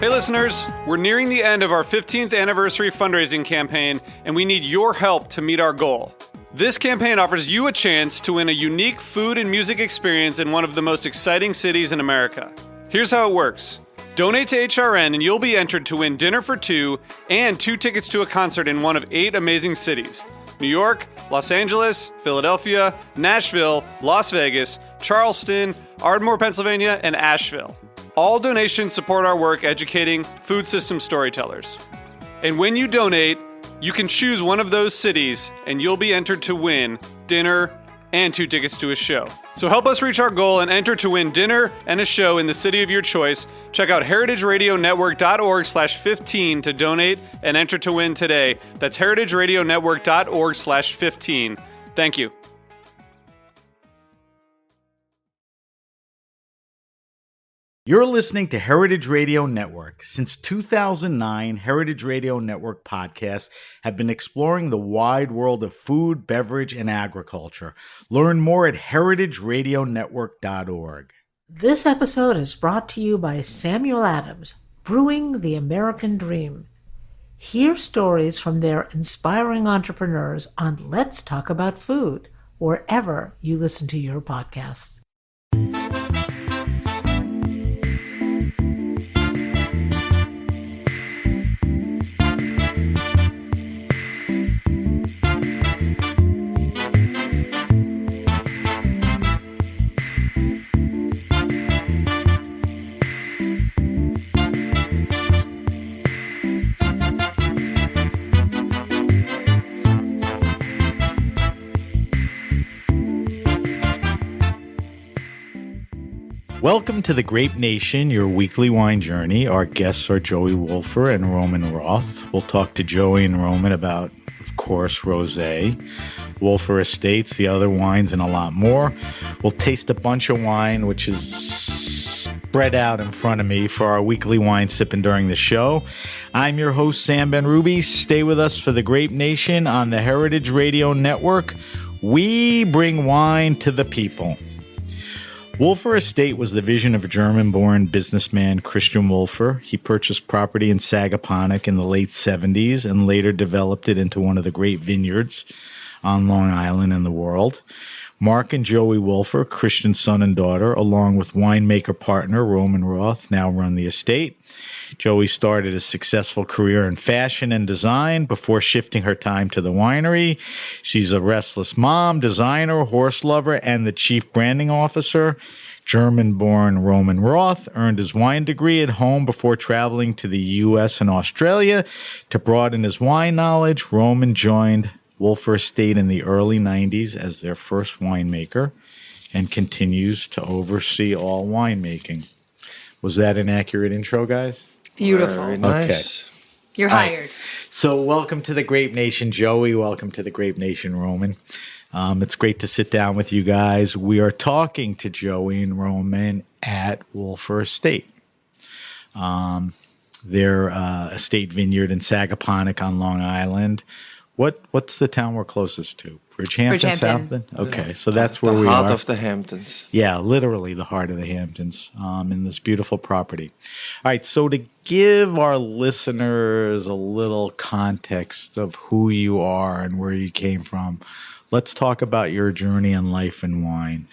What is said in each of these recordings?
Hey listeners, we're nearing the end of our 15th anniversary fundraising campaign, and we need your help to meet our goal. This campaign offers you a chance to win a unique food and music experience in one of the most exciting cities in America. Here's how it works. Donate to HRN and you'll be entered to win dinner for two and 2 tickets to a concert in one of 8 amazing cities: New York, Los Angeles, Philadelphia, Nashville, Las Vegas, Charleston, Ardmore, Pennsylvania, and Asheville. All donations support our work educating food system storytellers. And when you donate, you can choose one of those cities and you'll be entered to win dinner and 2 tickets to a show. So help us reach our goal and enter to win dinner and a show in the city of your choice. Check out heritageradionetwork.org/15 to donate and enter to win today. That's heritageradionetwork.org/15. Thank you. You're listening to Heritage Radio Network. Since 2009, Heritage Radio Network podcasts have been exploring the wide world of food, beverage, and agriculture. Learn more at heritageradionetwork.org. This episode is brought to you by Samuel Adams, Brewing the American Dream. Hear stories from their inspiring entrepreneurs on Let's Talk About Food, wherever you listen to your podcasts. Welcome to the Grape Nation, your weekly wine journey. Our guests are Joey Wolfer and Roman Roth. We'll talk to Joey and Roman about, of course, rosé, Wolfer Estates, the other wines, and a lot more. We'll taste a bunch of wine, which is spread out in front of me for our weekly wine sipping during the show. I'm your host, Sam Ben-Ruby. Stay with us for the Grape Nation on the Heritage Radio Network. We bring wine to the people. Wolfer Estate was the vision of a German-born businessman, Christian Wolfer. He purchased property in Sagaponack in the late 70s and later developed it into one of the great vineyards on Long Island in the world. Mark and Joey Wolfer, Christian's son and daughter, along with winemaker partner Roman Roth, now run the estate. Joey started a successful career in fashion and design before shifting her time to the winery. She's a restless mom, designer, horse lover, and the chief branding officer. German-born Roman Roth earned his wine degree at home before traveling to the U.S. and Australia to broaden his wine knowledge. Roman joined Wolfer Estate in the early 90s as their first winemaker and continues to oversee all winemaking. Was that an accurate intro, guys? Beautiful. Very nice. Okay. You're hired. So welcome to the Grape Nation, Joey. Welcome to the Grape Nation, Roman. It's great to sit down with you guys. We are talking to Joey and Roman at Wolfer Estate. Their estate vineyard in Sagaponack on Long Island. What's the town we're closest to? Bridgehampton, Southend? Okay, so that's where we are. The heart of the Hamptons. Yeah, literally the heart of the Hamptons, in this beautiful property. All right, so to give our listeners a little context of who you are and where you came from, let's talk about your journey in life and wine.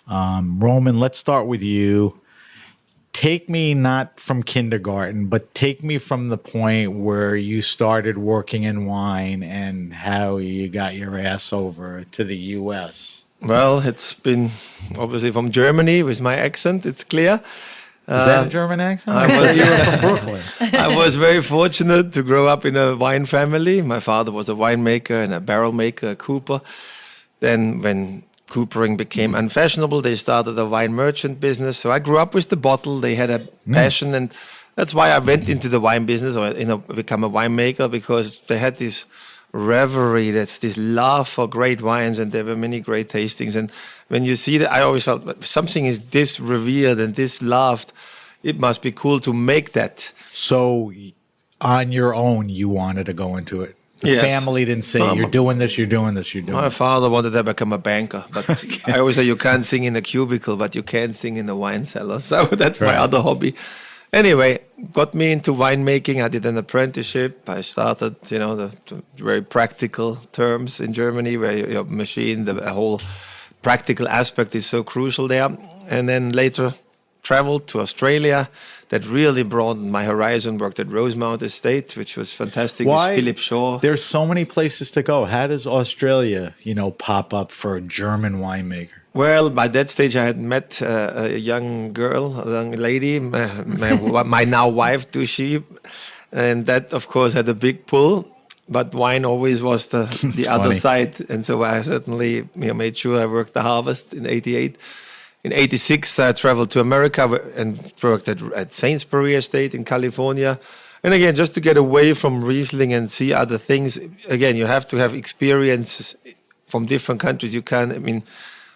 Roman, let's start with you. Take me not from kindergarten, but take me from the point where you started working in wine and how you got your ass over to the U.S. Well, it's been obviously from Germany with my accent, it's clear. Is that a German accent? I was, You were from Brooklyn. I was very fortunate to grow up in a wine family. My father was a winemaker and a barrel maker, a cooper. Then when coopering became unfashionable, they started a wine merchant business. So I grew up with the bottle. They had a passion, and that's why I went into the wine business or become a winemaker, because they had this reverie, that's this love for great wines, and there were many great tastings. And when you see that, I always felt something is this revered and this loved, it must be cool to make that. So on your own, you wanted to go into it? The Yes. family didn't say, you're doing this, you're doing this, you're doing My this. father wanted to become a banker, but I always say you can't sing in a cubicle, but you can sing in a wine cellar. So that's my Right. other hobby. Anyway, got me into winemaking. I did an apprenticeship. I started, the very practical terms in Germany, where your machine, the whole practical aspect is so crucial there. And then later traveled to Australia. That really broadened my horizon. Worked at Rosemount Estate, which was fantastic. Why? With Philip Shaw. There's so many places to go. How does Australia, pop up for a German winemaker? Well, by that stage, I had met a young girl, a young lady, my now wife, Dushi, and that, of course, had a big pull. But wine always was the other side, and so I certainly made sure I worked the harvest in '88. In '86, I traveled to America and worked at Sainsbury Estate in California. And again, just to get away from Riesling and see other things, again, you have to have experiences from different countries. You can,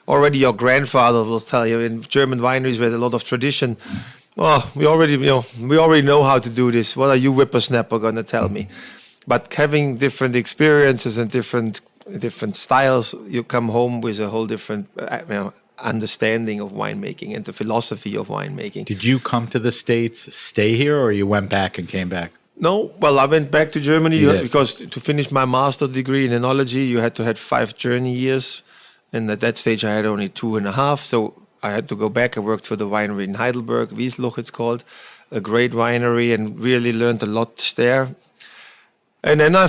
already your grandfather will tell you in German wineries with a lot of tradition, we already know how to do this. What are you whippersnapper going to tell me? But having different experiences and different styles, you come home with a whole different understanding of winemaking and the philosophy of winemaking. Did you come to the States, stay here, or you went back and came back? No, well, I went back to Germany because to finish my master's degree in enology, you had to have 5 journey years. And at that stage, I had only 2.5. So I had to go back. I worked for the winery in Heidelberg, Wiesloch it's called, a great winery, and really learned a lot there. And then I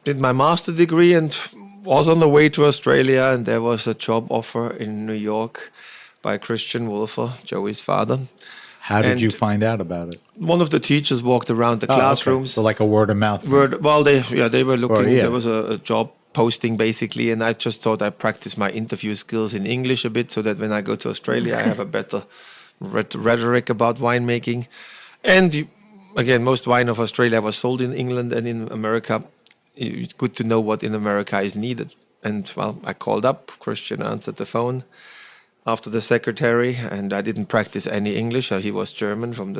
did my master's degree and was on the way to Australia, and there was a job offer in New York by Christian Wolfer, Joey's father. How did you find out about it? One of the teachers walked around the classrooms. Okay. So like a word of mouth. They were looking. There was a job posting basically, and I just thought I'd practice my interview skills in English a bit so that when I go to Australia, I have a better rhetoric about winemaking. And again, most wine of Australia was sold in England and in America. It's good to know what in America is needed. And well, I called up. Christian answered the phone after the secretary, and I didn't practice any English. He was German from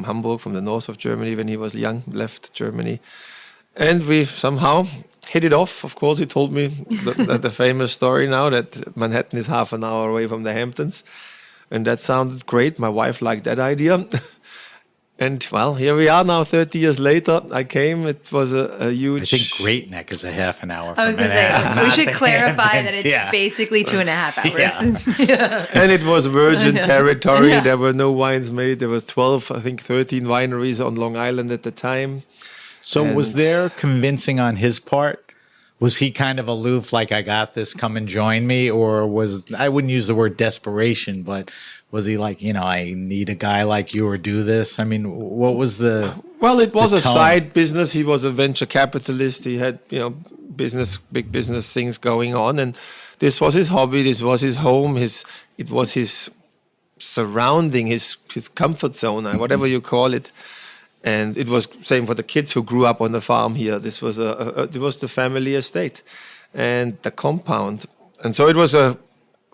Hamburg, from the north of Germany when he was young, left Germany. And we somehow hit it off. Of course, he told me the famous story now that Manhattan is half an hour away from the Hamptons. And that sounded great. My wife liked that idea. And well, here we are now, 30 years later. I came. It was a huge. I think Great Neck is a half an hour. I was going to say, we should clarify that it's basically 2.5 hours. Yeah. And it was virgin territory. Yeah. There were no wines made. There were 13 wineries on Long Island at the time. So was there convincing on his part? Was he kind of aloof, like, I got this, come and join me? Or I wouldn't use the word desperation, but was he like, I need a guy like you or do this? I mean, what was the Well, it was a tone? side business. He was a venture capitalist. He had, big business things going on. And this was his hobby. This was his home. It was his surrounding, his comfort zone, whatever you call it. And it was same for the kids who grew up on the farm here. This was it was the family estate and the compound. And so it was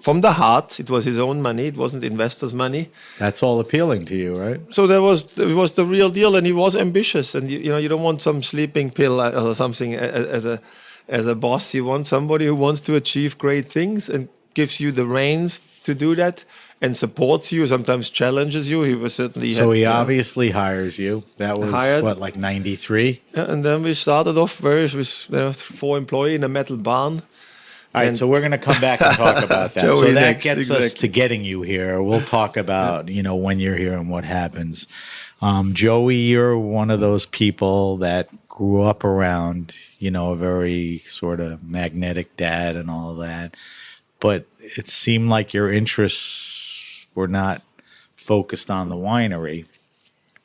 from the heart. It was his own money. It wasn't investors' money. That's all appealing to you, right? So it was the real deal, and he was ambitious. And you don't want some sleeping pill or something as a boss. You want somebody who wants to achieve great things and gives you the reins to do that. And supports you, sometimes challenges you. He was certainly. So he obviously hires you. That was hired. like 93? Yeah, and then we started off with 4 employees in a metal barn. All right, so we're going to come back and talk about that. Joey So that next, gets us to getting you here. We'll talk about, when you're here and what happens. Joey, you're one of those people that grew up around, a very sort of magnetic dad and all that. But it seemed like your interests were not focused on the winery.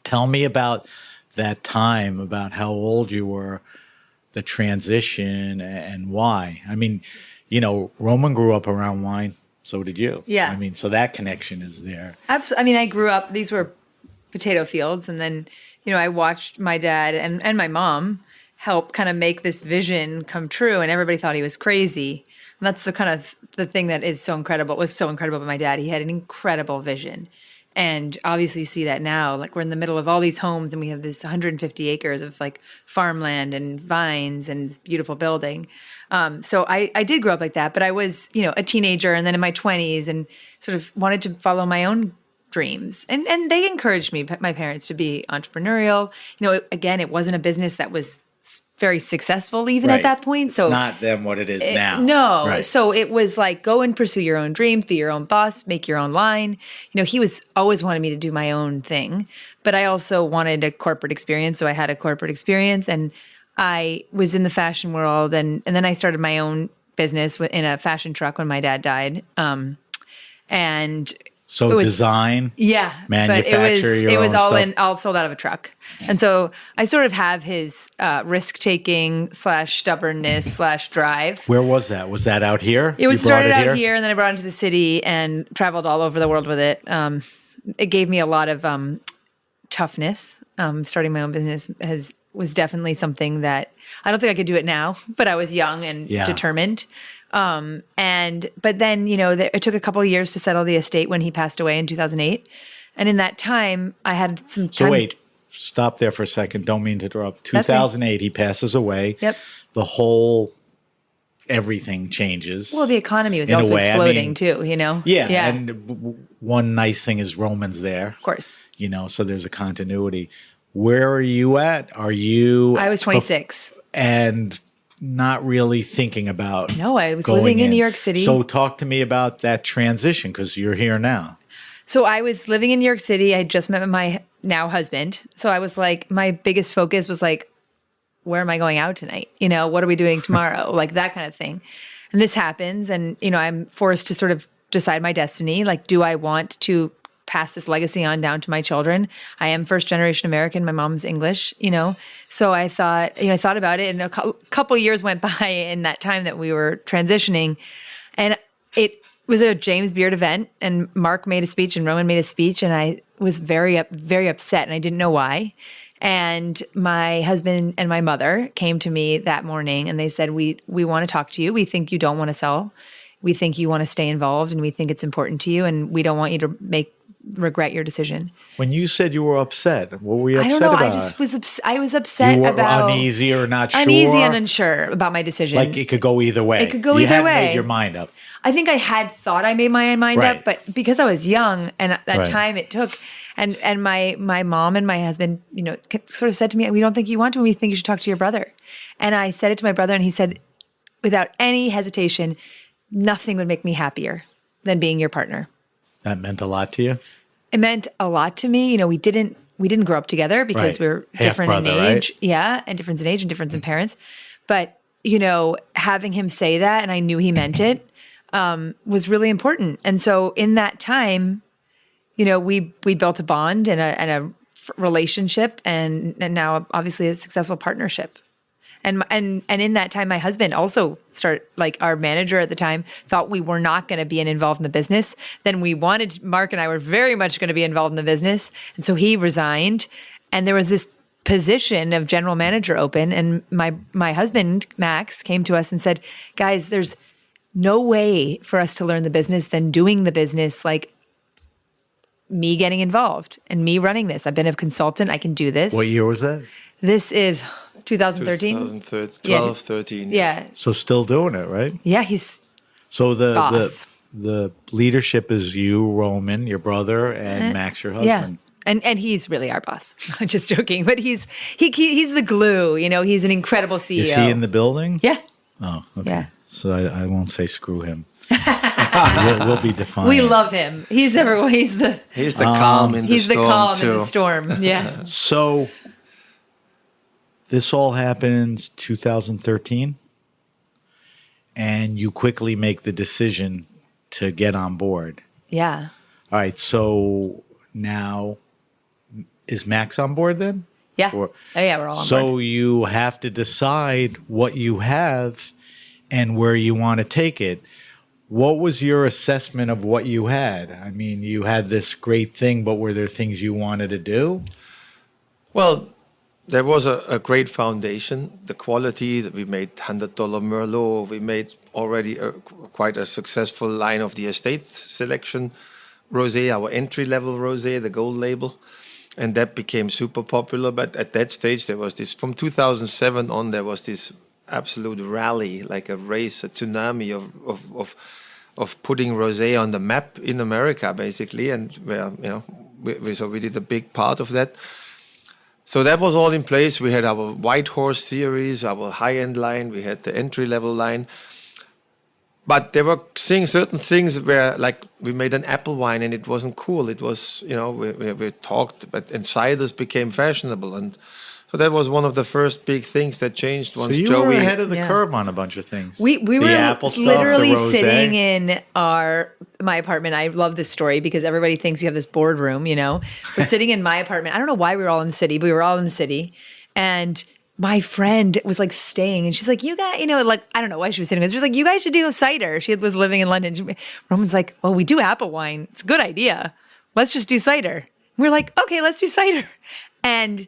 Tell me about that time, about how old you were, the transition, and why. I mean, Roman grew up around wine, so did you. Yeah. I mean, so that connection is there. Absolutely. I mean, I grew up, these were potato fields, and then, I watched my dad and my mom help kind of make this vision come true, and everybody thought he was crazy. And that's the thing that is so incredible. Was so incredible about my dad. He had an incredible vision. And obviously you see that now, like we're in the middle of all these homes and we have this 150 acres of like farmland and vines and this beautiful building. So I did grow up like that, but I was, a teenager and then in my 20s and sort of wanted to follow my own dreams. And they encouraged me, my parents, to be entrepreneurial. Again, it wasn't a business that was very successful even at Right. that point. It's So not them what it is now. no. Right. So it was like, go and pursue your own dreams, be your own boss, make your own line. He was always wanted me to do my own thing, but I also wanted a corporate experience. So I had a corporate experience, and I was in the fashion world. And then I started my own business in a fashion truck when my dad died. And So it was- design, yeah, manufacture but your it was own all stuff. all sold out of a truck, and so I sort of have his risk taking / stubbornness / drive. Where was that? Was that out here? It was You brought started out here? here, and then I brought it to the city and traveled all over the world with it. It gave me a lot of toughness. Starting my own business was definitely something that I don't think I could do it now, but I was young and determined. But then, it took a couple of years to settle the estate when he passed away in 2008. And in that time, I had some time. So wait, stop there for a second. Don't mean to interrupt. 2008, he passes away. Yep. The whole everything changes. Well, the economy was in a also way. I exploding mean, too, Yeah, and one nice thing is Roman's there. of course. So there's a continuity. Where are you at? Are you? I was 26. And not really thinking about. No, I was going living in New York City. So talk to me about that transition, because you're here now. So I was living in New York City. I just met my now husband. So I was like, my biggest focus was like, where am I going out tonight? What are we doing tomorrow? Like that kind of thing. And this happens. And, I'm forced to sort of decide my destiny. Like, do I want to pass this legacy on down to my children? I am first generation American. My mom's English, So I thought, I thought about it, and a couple years went by in that time that we were transitioning. And it was a James Beard event, and Mark made a speech and Roman made a speech, and I was very upset, and I didn't know why. And my husband and my mother came to me that morning, and they said, we want to talk to you. We think you don't want to sell. We think you want to stay involved, and we think it's important to you, and we don't want you to regret your decision. When you said you were upset, what were you upset I don't know. about? I just was I was upset You were about uneasy or not sure? uneasy and unsure about my decision. Like it could go either way. It could go you either hadn't way. made your mind up. I think I had thought I made my mind Right. up, but because I was young and at that Right. time it took, and my mom and my husband, sort of said to me, we don't think you want to, we think you should talk to your brother. And I said it to my brother, and he said, without any hesitation, nothing would make me happier than being your partner. That meant a lot to you? It meant a lot to me. We didn't grow up together because Right. we were Half different in brother, age. right? Yeah, and difference in age and difference in parents. But, having him say that, and I knew he meant it, was really important. And so in that time, we built a bond and a relationship, and now obviously a successful partnership. And in that time, my husband also our manager at the time thought we were not going to be involved in the business. Then Mark and I were very much going to be involved in the business. And so he resigned, and there was this position of general manager open. And my husband, Max, came to us and said, guys, there's no way for us to learn the business than doing the business, like me getting involved and me running this. I've been a consultant. I can do this. What year was that? This is 2013. 2013, Yeah, 12, 13. Yeah. So still doing it, right? Yeah, he's So boss. the leadership is you, Roman, your brother, and Max, your husband. Yeah. And he's really our boss. I'm just joking, but he's the glue, he's an incredible CEO. Is he in the building? Yeah. Oh, okay. Yeah. So I won't say screw him. we'll be defined. We love him. He's the He's the calm in the he's the storm calm too. in the storm. Yeah. So this all happens 2013, and you quickly make the decision to get on board. Yeah. All right. So now, is Max on board then? Yeah. Or- Oh yeah, we're all on So board. you have to decide what you have and where you want to take it. What was your assessment of what you had? I mean, you had this great thing, but were there things you wanted to do? Well, there was a great foundation. The quality that we made $100 Merlot. We made already quite a successful line of the estate selection rosé, our entry level rosé, the gold label, and that became super popular. But at that stage, there was this. From 2007 on, there was this absolute rally, like a race, a tsunami of putting rosé on the map in America, basically, and where so we did a big part of that. So that was all in place. We had our White Horse series, our high-end line. We had the entry-level line. But there were certain things where, like, we made an apple wine and it wasn't cool. It was, we talked, and ciders became fashionable. And so that was one of the first big things that changed once So you Joey... were ahead of the Yeah. curve on a bunch of things. We The were apple stuff, literally the rosé. sitting in my apartment. I love this story because everybody thinks you have this boardroom, We're sitting in my apartment. I don't know why we were all in the city, but we were all in the city. And my friend was like staying and she's like, you guys, like, I don't know why she was sitting there. She was like, you guys should do a cider. She was living in London. Roman's like, well, we do apple wine. It's a good idea. Let's just do cider. We're like, okay, let's do cider. And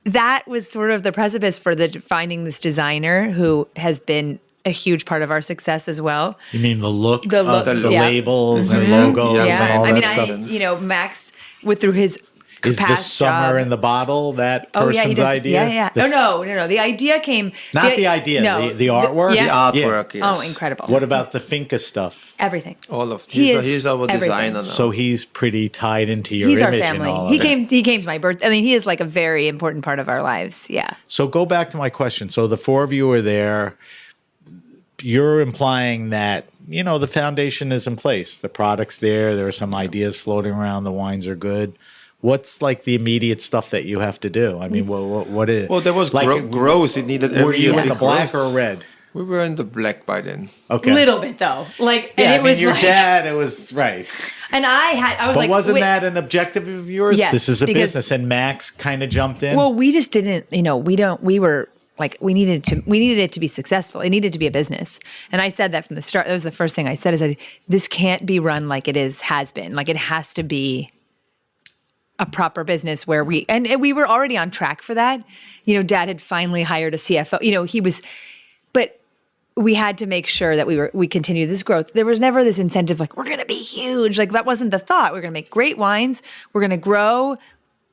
that was sort of the precipice for finding this designer who has been a huge part of our success as well. You mean the look The of look, the yeah. labels and logos Yeah. and all I that mean, stuff? Max went through his Is the past summer job. in the bottle that Oh yeah, he person's does. idea? Yeah. The No. The idea came. Not the idea, the artwork? yes. The artwork, yes. Oh, incredible. What about the Finca stuff? Everything. All of He he's our is everything. designer now. So he's pretty tied into your He's our image and family. all He of that. came to my birth. I mean, he is like a very important part of our lives. Yeah. So go back to my question. So the four of you are there. You're implying that, the foundation is in place. The product's there. There are some ideas floating around. The wines are good. What's like the immediate stuff that you have to do? I mean, what is? Well, there was like growth. It needed Were every you year in the big black growth. or red? We were in the black by then. Okay. Little bit though. Like, Yeah, and it I mean, was your like, dad, it was right. and I was But like, wasn't wait. that an objective of yours? Yes, This is a because- business, and Max kind of jumped in. Well, we just didn't, we were like, we needed it to be successful. It needed to be a business. And I said that from the start. That was the first thing I said, is that this can't be run like has been. Like, it has to be a proper business where and we were already on track for that. Dad had finally hired a CFO, but we had to make sure that we continued this growth. There was never this incentive, like, we're going to be huge. Like, that wasn't the thought. We're going to make great wines. We're going to grow.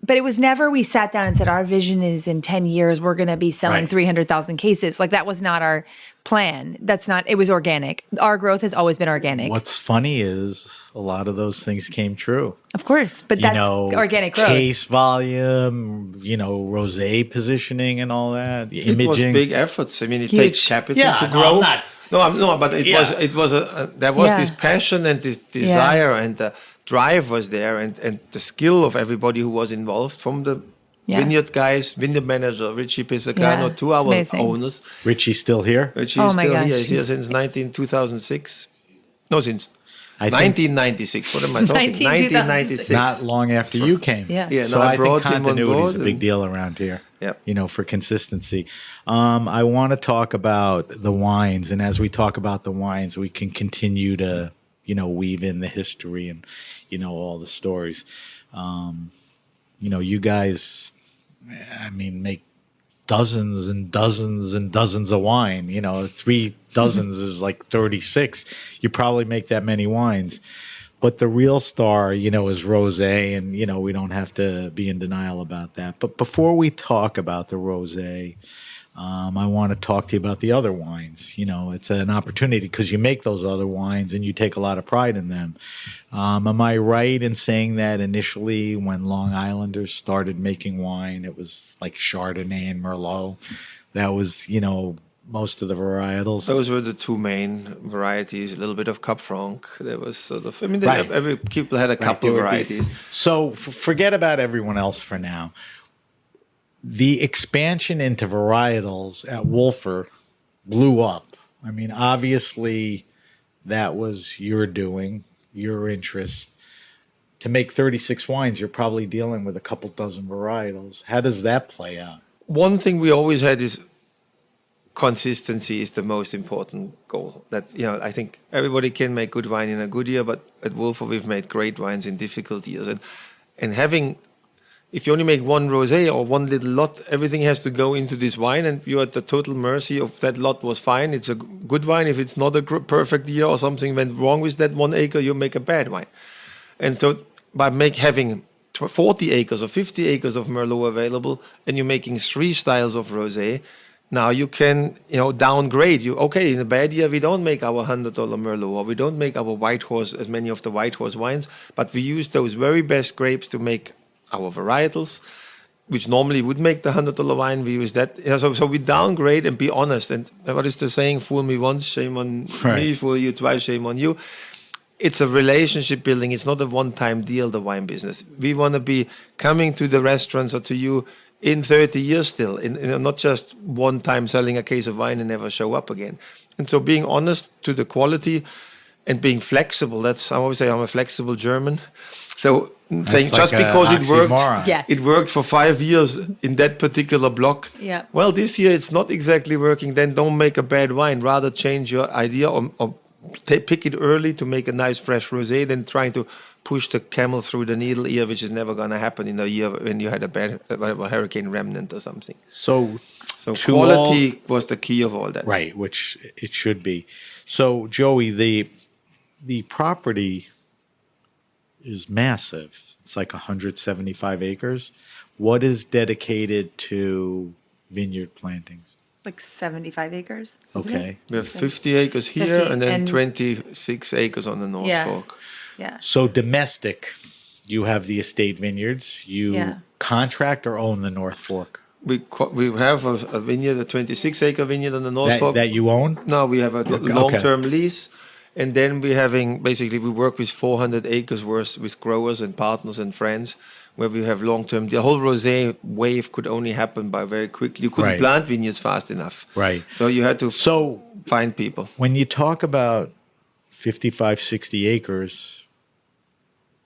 But it was never, we sat down and said, our vision is in 10 years, we're going to be selling Right. 300,000 cases. Like, that was not our plan. It was organic. Our growth has always been organic. What's funny is a lot of those things came true. Of course. But that's organic growth. Case volume, rosé positioning and all that, It was imaging. big efforts. I mean, it Huge. takes capital Yeah, to no, grow. I'm not- But it Yeah. was there was Yeah. this passion and this desire and the drive was there and the skill of everybody who was involved, from the vineyard guys, vineyard manager Richie Pisacano, Yeah, to it's our amazing. owners. Richie's still here. Richie Oh is my still gosh, here. He's here he's- since 2006. No, since I think 1996. What am I talking? 1996. not long after you came. Yeah. Yeah, So no, I I think brought him on continuity is a board big and- deal around here. Yep. For consistency. I want to talk about the wines, and as we talk about the wines, we can continue to, weave in the history and, all the stories. You guys, I mean, make dozens and dozens and dozens of wine. 3 dozens is like 36. You probably make that many wines. But the real star, is rosé, and, we don't have to be in denial about that. But before we talk about the rosé, I want to talk to you about the other wines. It's an opportunity because you make those other wines and you take a lot of pride in them. Am I right in saying that initially when Long Islanders started making wine, it was like Chardonnay and Merlot? That was, most of the varietals. Those were the two main varieties. A little bit of Cap Franc. There was sort of. I mean, Right. every people had a couple There would be- varieties. So forget about everyone else for now. The expansion into varietals at Wolfer blew up. I mean, obviously, that was your doing, your interest. To make 36 wines, you're probably dealing with a couple dozen varietals. How does that play out? One thing we always had is consistency is the most important goal. That, I think everybody can make good wine in a good year, but at Wolfer we've made great wines in difficult years. And having, if you only make one rosé or one little lot, everything has to go into this wine, and you're at the total mercy of that lot. Was fine, it's a good wine. If it's not a perfect year or something went wrong with that 1 acre, you make a bad wine. And so by having 40 acres or 50 acres of Merlot available, and you're making 3 styles of rosé, Now you can, downgrade. In a bad year we don't make our $100 Merlot, or we don't make our White Horse, as many of the White Horse wines, but we use those very best grapes to make our varietals, which normally would make the $100 wine. We use that. So we downgrade and be honest. And what is the saying? Fool me once, shame on me. Fool you twice, shame on you. It's a relationship building. It's not a one-time deal, the wine business. We want to be coming to the restaurants or to you in 30 years still, not just one time selling a case of wine and never show up again. And so being honest to the quality and being flexible, I always say I'm a flexible German. So saying like just because it worked, Yeah. it worked for 5 years in that particular block. Yeah. Well, this year it's not exactly working, then don't make a bad wine. Rather change your idea or pick it early to make a nice fresh rosé than trying to push the camel through the needle ear, which is never going to happen in a year when you had a bad hurricane remnant or something. So to quality was the key of all that. right, which it should be. So Joey, the property is massive. It's like 175 acres. What is dedicated to vineyard plantings? Like 75 acres. isn't Okay. it? We have 50 acres here 50 and then and- 26 acres on the North Yeah. Fork. Yeah. So domestic, you have the estate vineyards. You Yeah. contract or own the North Fork We have a vineyard, a 26-acre vineyard on the North Fork. that you own? No, we have a Okay. long-term lease. And then we work with 400 acres worth with growers and partners and friends where we have long-term. The whole rosé wave could only happen by very quickly. You couldn't Right. plant vineyards fast enough. Right. So you had to So find people. when you talk about 55, 60 acres,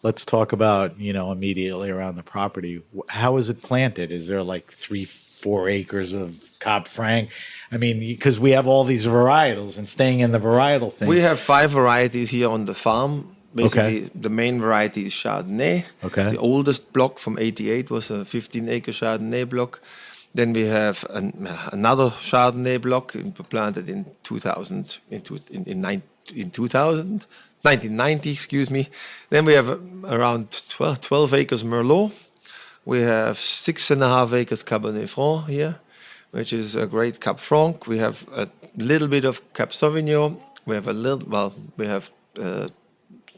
let's talk about, immediately around the property. How is it planted? Is there like 3-4 acres of Cab Franc? I mean, because we have all these varietals and staying in the varietal thing. We have 5 varieties here on the farm. Basically, Okay. the main variety is Chardonnay. Okay. The oldest block from '88 was a 15-acre Chardonnay block. Then we have another Chardonnay block planted in 2000, in 2000, 1990, excuse me. Then we have around 12 acres Merlot. We have 6.5 acres Cabernet Franc here, which is a great Cab Franc. We have a little bit of Cab Sauvignon. We have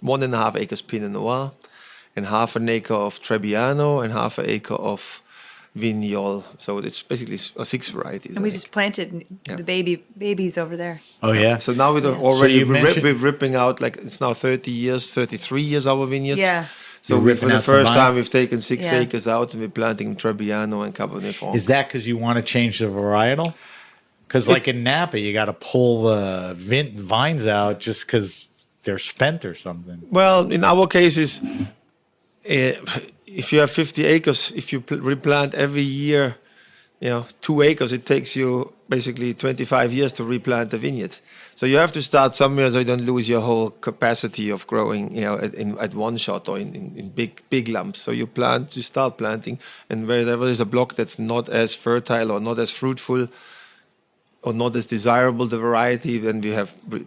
1.5 acres Pinot Noir, and half an acre of Trebbiano, and half an acre of Vignol. So it's basically 6 varieties. And we just planted the babies over there. Oh, yeah. So now we're you mentioned- we're ripping out, like, it's now 30 years, 33 years our vineyards. Yeah. So You're for ripping the out some first vines? time we've taken 6 Yeah. acres out and we're planting Trebbiano and Cabernet Franc. Is that because you want to change the varietal? Because like in Napa, you got to pull the vines out just because they're spent or something. Well, in our cases, if you have 50 acres, if you replant every year, 2 acres, it takes you basically 25 years to replant a vineyard. So you have to start somewhere so you don't lose your whole capacity of growing, at one shot or in big lumps. So you start planting, and wherever there's a block that's not as fertile or not as fruitful or not as desirable, the variety, then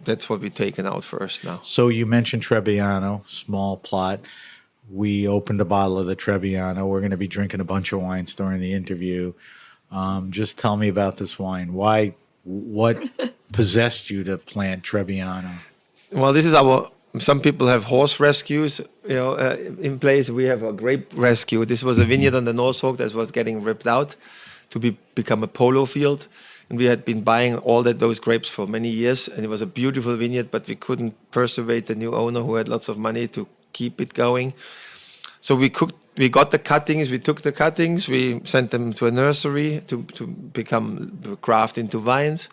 that's what we've taken out first now. So you mentioned Trebbiano, small plot. We opened a bottle of the Trebbiano. We're going to be drinking a bunch of wines during the interview. Just tell me about this wine. What possessed you to plant Trebbiano? Well, this is some people have horse rescues, in place. We have a grape rescue. This was a vineyard on the North Fork that was getting ripped out to become a polo field. And we had been buying all those grapes for many years. And it was a beautiful vineyard, but we couldn't persuade the new owner who had lots of money to keep it going. So we got the cuttings, we took the cuttings, we sent them to a nursery to craft into vines.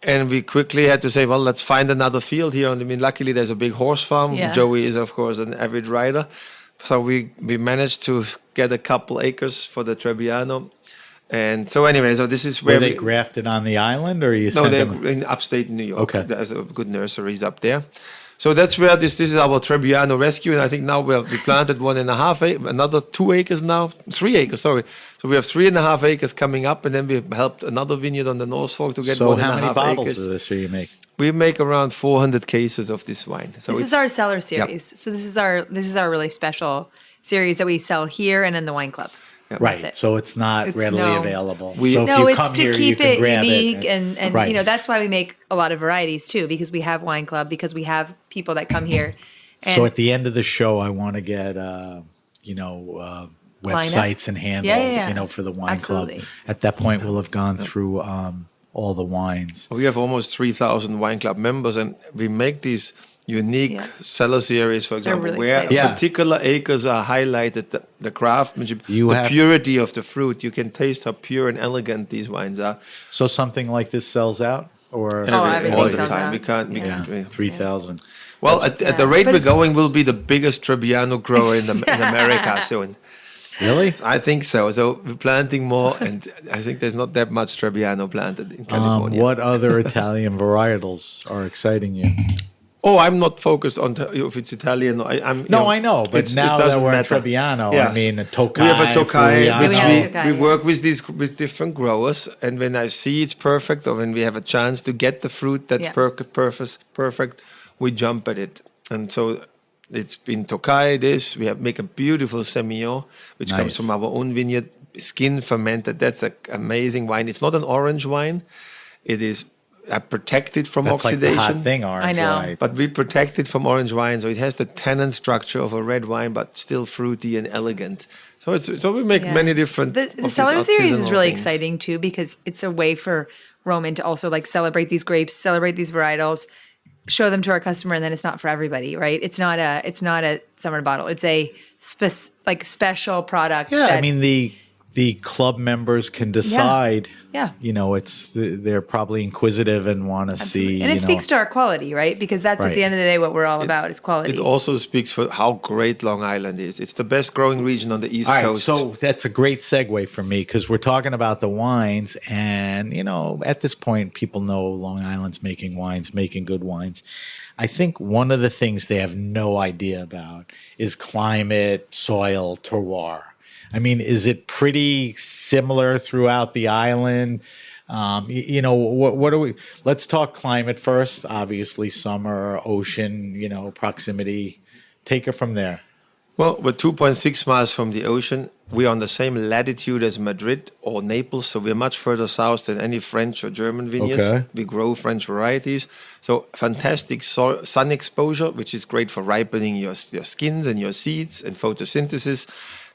And we quickly had to say, well, let's find another field here. And I mean, luckily there's a big horse farm. Yeah. Joey is, of course, an avid rider. So we managed to get a couple acres for the Trebbiano. And so anyway, so this is where Were they grafted on the island, or you no, sent they're them? in upstate New York. Okay. There's a good nurseries up there. So that's where this is our Trebbiano rescue. And I think now we planted 1.5 another 2 acres now, 3 acres, sorry. So we have 3.5 acres coming up, and then we helped another vineyard on the North Fork to get So 1.5 how many bottles acres. of this are you making? We make around 400 cases of this wine. So This it's- is our cellar series. So this is our really special series that we sell here and in the wine club. Right. That's it. So it's not It's readily no- available. We- so if No, you it's come to here, you keep can it grab unique, it. and Right. you know that's why we make a lot of varieties too, because we have wine club, because we have people that come here. And So at the end of the show, I want to get, websites and handles, Yeah. for the wine Absolutely. club. At that point, we'll have gone through all the wines. We have almost 3,000 wine club members, and we make these unique Yeah. cellar series, for example, really where exciting. Yeah. particular acres are highlighted, the craftsmanship, You the have- purity of the fruit. You can taste how pure and elegant these wines are. So something like this sells out? Or everything all the sells time. out. We can't. We Yeah, can't. 3,000. Well, at the Yeah. rate But we're it's- going, we'll be the biggest Trebbiano grower in America soon. Really? I think so. So we're planting more, and I think there's not that much Trebbiano planted in California. What other Italian varietals are exciting you? Oh, I'm not focused on if it's Italian. I'm. No, I know, but it now that doesn't we're in matter. Trebbiano, Yes. I mean, a Tokai, We have a Tokai, Friulano. which We have a Tokai, we yeah. work with different growers, and when I see it's perfect, or when we have a chance to get the fruit that's Yeah. perfect, we jump at it. And so it's been Tokai. We make a beautiful Semillon, which comes Nice. from our own vineyard, skin fermented. That's an amazing wine. It's not an orange wine. It is protected from That's like oxidation. the hot thing, orange I know. wine. But we protect it from orange wine, so it has the tannin structure of a red wine, but still fruity and elegant. So we make Yeah. many different. The of these cellar series is artisanal really things. exciting too, because it's a way for Roman to also like celebrate these grapes, celebrate these varietals, show them to our customer, and then it's not for everybody, right? It's not a summer bottle. It's a special product. Yeah, I that- mean the club members can decide. Yeah. They're probably inquisitive and want to see. and it speaks to our quality, right? Because that's at Right. the end of the day what we're all about is quality. It also speaks for how great Long Island is. It's the best growing region on the East All right, Coast. so that's a great segue for me because we're talking about the wines, and at this point, people know Long Island's making wines, making good wines. I think one of the things they have no idea about is climate, soil, terroir. I mean, is it pretty similar throughout the island? What are we? Let's talk climate first. Obviously, summer, ocean, proximity. Take it from there. Well, we're 2.6 miles from the ocean. We're on the same latitude as Madrid or Naples, so we're much further south than any French or German vineyards. Okay. We grow French varieties. So fantastic sun exposure, which is great for ripening your skins and your seeds and photosynthesis.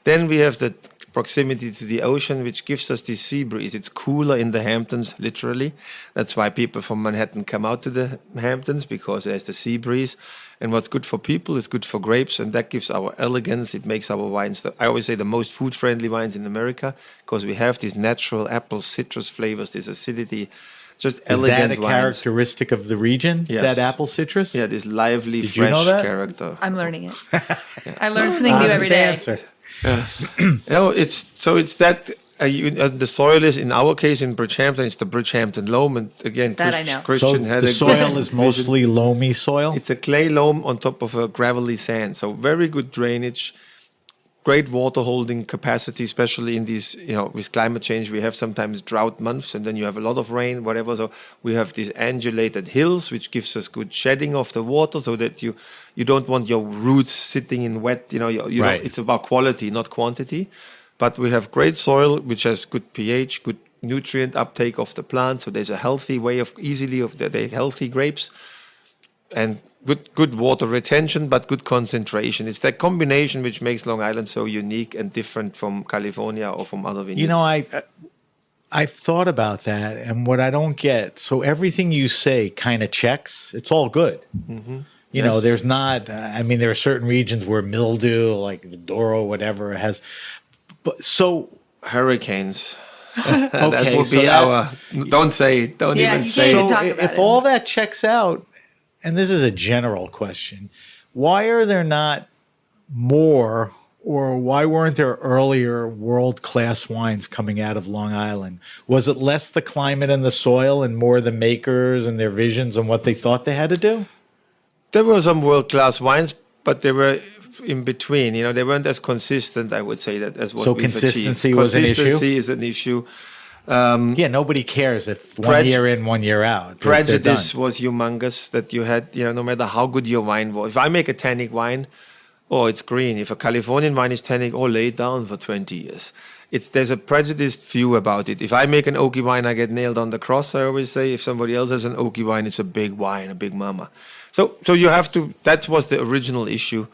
Then we have the proximity to the ocean, which gives us this sea breeze. It's cooler in the Hamptons, literally. That's why people from Manhattan come out to the Hamptons, because there's the sea breeze. And what's good for people is good for grapes, and that gives our elegance. It makes our wines, I always say, the most food-friendly wines in America, because we have these natural apple citrus flavors, this acidity, just Is elegant that a wines. characteristic of the region? Yes. That apple citrus? Yeah, this lively, Did you fresh know that? character. I'm learning it. I learn something new Honest every day. answer. It's that the soil is, in our case in Bridgehampton, it's the Bridgehampton loam, and again, That I know. So Christian had the a soil good is vision. mostly loamy soil. It's a clay loam on top of a gravelly sand, so very good drainage, great water holding capacity, especially in these, with climate change, we have sometimes drought months, and then you have a lot of rain, whatever. So we have these undulated hills, which gives us good shedding of the water, so that you don't want your roots sitting in wet. Right. It's about quality, not quantity. But we have great soil, which has good pH, good nutrient uptake of the plant. So there's a healthy way of the healthy grapes, and good water retention, but good concentration. It's that combination which makes Long Island so unique and different from California or from other vineyards. I've thought about that, and what I don't get. So everything you say kind of checks. It's all good. Mm-hmm. There's not. There are certain regions where mildew, like the Douro, whatever, has. But so Hurricanes. okay, That would so be that's- Don't say it. Don't Yeah, even you say can't it. So talk about if it. all that checks out, and this is a general question, why are there not more, or why weren't there earlier world-class wines coming out of Long Island? Was it less the climate and the soil and more the makers and their visions and what they thought they had to do? There were some world-class wines, but they were in between. They weren't as consistent, I would say, that as what So we've consistency achieved. was an issue? Consistency is an issue. Yeah, nobody cares if one year in, 1 year out. They're Prejudice done. was humongous, that you had, no matter how good your wine was. If I make a tannic wine, oh, it's green. If a Californian wine is tannic, oh, lay it down for 20 years. There's a prejudiced view about it. If I make an oaky wine, I get nailed on the cross, I always say. If somebody else has an oaky wine, it's a big wine, a big mama. So you have to, that was the original issue.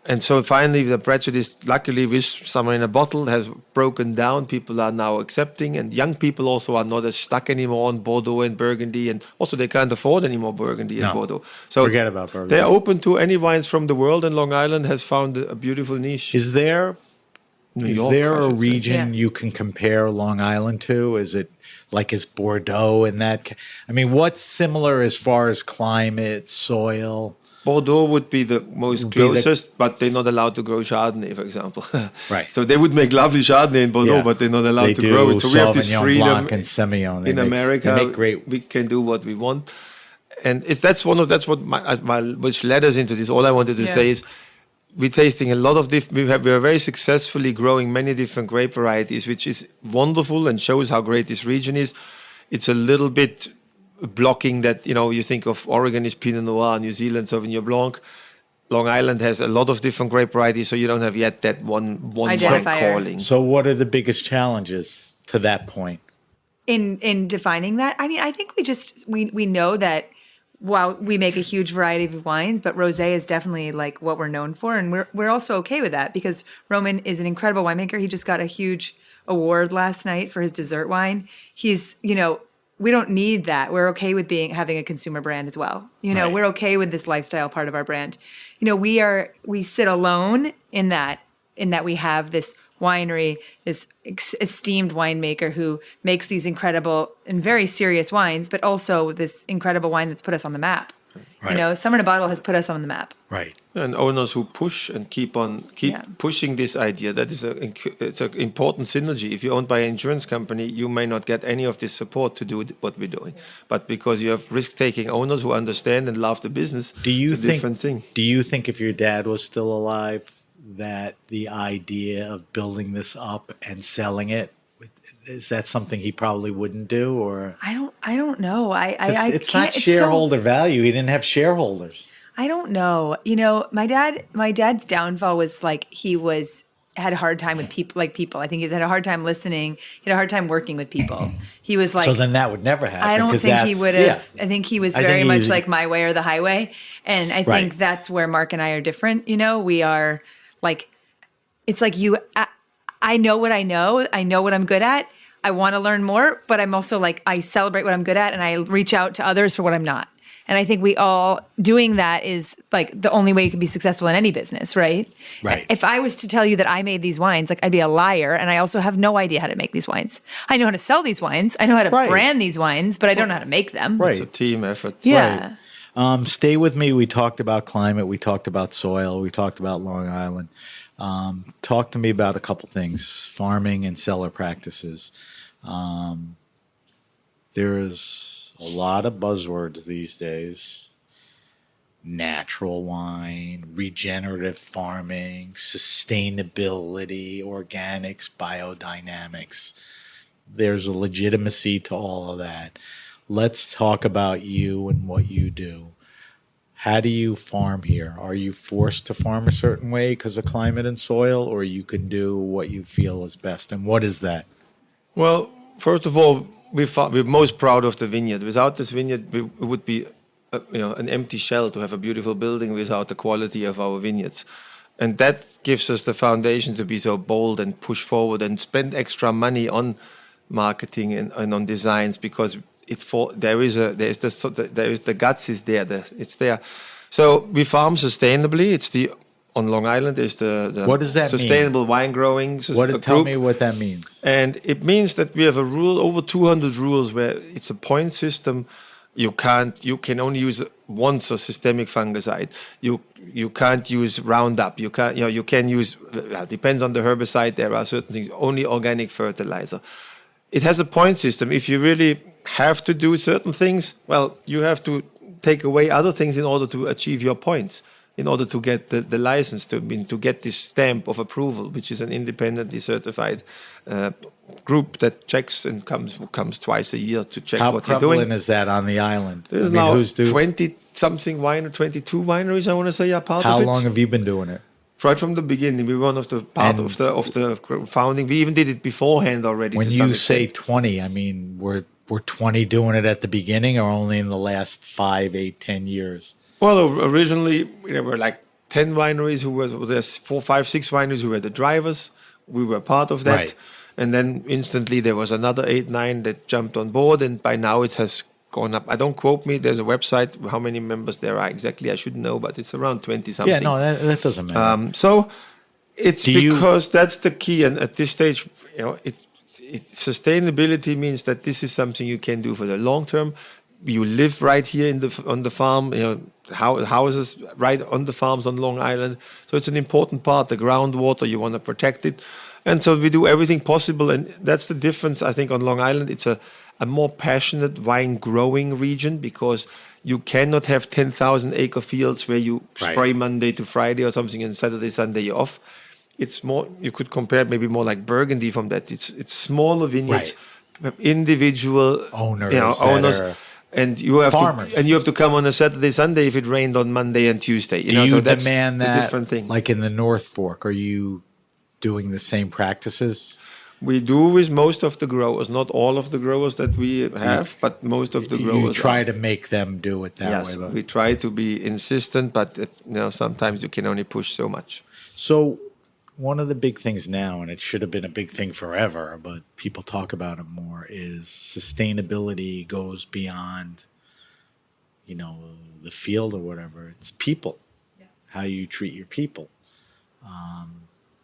And so finally, the prejudice, luckily, with Summer in a Bottle, has broken down. People are now accepting, and young people also are not as stuck anymore on Bordeaux and Burgundy, and also they can't afford anymore Burgundy and Bordeaux. So forget about Burgundy. They're open to any wines from the world, and Long Island has found a beautiful niche. Is there York, there I a should say. region you can compare Long Island to? Is it like is Bordeaux in that? I mean, what's similar as far as climate, soil? Bordeaux would be the most Would be the- closest, but they're not allowed to grow Chardonnay, for example. Right. So they would make lovely Chardonnay in Bordeaux, Yeah. but they're not allowed They to do grow it. So we have this Sauvignon freedom Blanc and Semillon. They in make- America. they make great. We can do what we want, and that's what which led us into this. All I wanted to say is, we're tasting a lot of we are very successfully growing many different grape varieties, which is wonderful and shows how great this region is. It's a little bit blocking that, you think of Oregon is Pinot Noir, New Zealand Sauvignon Blanc. Long Island has a lot of different grape varieties, so you don't have yet that one wine Identifier. calling. So, what are the biggest challenges to that point? In defining that, I mean, I think we know that while we make a huge variety of wines, but rosé is definitely like what we're known for, and we're also okay with that because Roman is an incredible winemaker. He just got a huge award last night for his dessert wine. He's, we don't need that. We're okay with having a consumer brand as well. Right. We're okay with this lifestyle part of our brand. We sit alone in that we have this winery, this esteemed winemaker who makes these incredible and very serious wines, but also this incredible wine that's put us on the map. Right. Summer in a Bottle has put us on the map. Right. And owners who push and keep Yeah. pushing this idea, that is it's an important synergy. If you're owned by an insurance company, you may not get any of this support to do what we're doing. But because you have risk-taking owners who understand and love the business, it's a different thing. Do you think if your dad was still alive, that the idea of building this up and selling it, is that something he probably wouldn't do? Or I don't know. it's not shareholder value. He didn't have shareholders. I don't know. My dad's downfall was like had a hard time with people. I think he's had a hard time listening. He had a hard time working with people. He was like, So then that would never happen. I don't 'cause think he that's- would have. yeah. I think he was I very think much he's- like my way or the highway. And I think Right. that's where Mark and I are different. We are like, it's like I know what I know. I know what I'm good at. I want to learn more, but I'm also like, I celebrate what I'm good at and I reach out to others for what I'm not. And I think we all doing that is like the only way you can be successful in any business, right? Right. If I was to tell you that I made these wines, like I'd be a liar. And I also have no idea how to make these wines. I know how to sell these wines. I know how to Right. brand these wines, but I don't know how to make them. Right. It's a team effort. Yeah. Stay with me. We talked about climate. We talked about soil. We talked about Long Island. Talk to me about a couple things: farming and cellar practices. There's a lot of buzzwords these days: natural wine, regenerative farming, sustainability, organics, biodynamics. There's a legitimacy to all of that. Let's talk about you and what you do. How do you farm here? Are you forced to farm a certain way because of climate and soil, or you can do what you feel is best? And what is that? Well, first of all, we're most proud of the vineyard. Without this vineyard, it would be an empty shell to have a beautiful building without the quality of our vineyards. And that gives us the foundation to be so bold and push forward and spend extra money on marketing and on designs, because the guts is there. It's there. So we farm sustainably. On Long Island is the What does that sustainable wine growing Tell group. me what that means. And it means that we have a rule, over 200 rules, where it's a point system. You can only use once a systemic fungicide. You can't use Roundup. You can use, depends on the herbicide. There are certain things, only organic fertilizer. It has a point system. If you really have to do certain things, well, you have to take away other things in order to achieve your points, in order to get the license, to get this stamp of approval, which is an independently certified group that checks and comes twice a year to check How what you're doing. prevalent is that on the island? There's I mean, now who's 20 something winery, 22 wineries, I want to say, are part How of it. long have you been doing it? Right from the beginning, we were one of the part And- of the founding. We even did it beforehand already. When to some you say extent. 20, I mean, were 20 doing it at the beginning or only in the last 5, 8, 10 years? Well, originally there were like 10 wineries who were there's 4, 5, 6 wineries who were the drivers. We were part of that, Right. and then instantly there was another 8, 9 that jumped on board, and by now it has gone up. I don't quote me. There's a website how many members there are exactly. I should know, but it's around 20 something. Yeah, no, that doesn't matter. So it's Do you- because that's the key, and at this stage, sustainability means that this is something you can do for the long term. You live right here on the farm, houses right on the farms on Long Island. So it's an important part. The groundwater, you want to protect it, and so we do everything possible. And that's the difference, I think, on Long Island. It's a more passionate wine growing region because you cannot have 10,000 acre fields where you Right. spray Monday to Friday or something, and Saturday, Sunday you're off. It's more, you could compare it maybe more like Burgundy from that. It's smaller vineyards, individual Owners that owners, are and you have farmers. to come on a Saturday, Sunday if it rained on Monday and Tuesday. Do you so that's demand a that, different thing. like in the North Fork, are you doing the same practices? We do with most of the growers, not all of the growers that we have, but most of the growers. You try are. to make them do it that Yes, way. we try to be insistent, but sometimes you can only push so much. So one of the big things now, and it should have been a big thing forever, but people talk about it more, is sustainability goes beyond, the field or whatever. It's people, how you treat your people.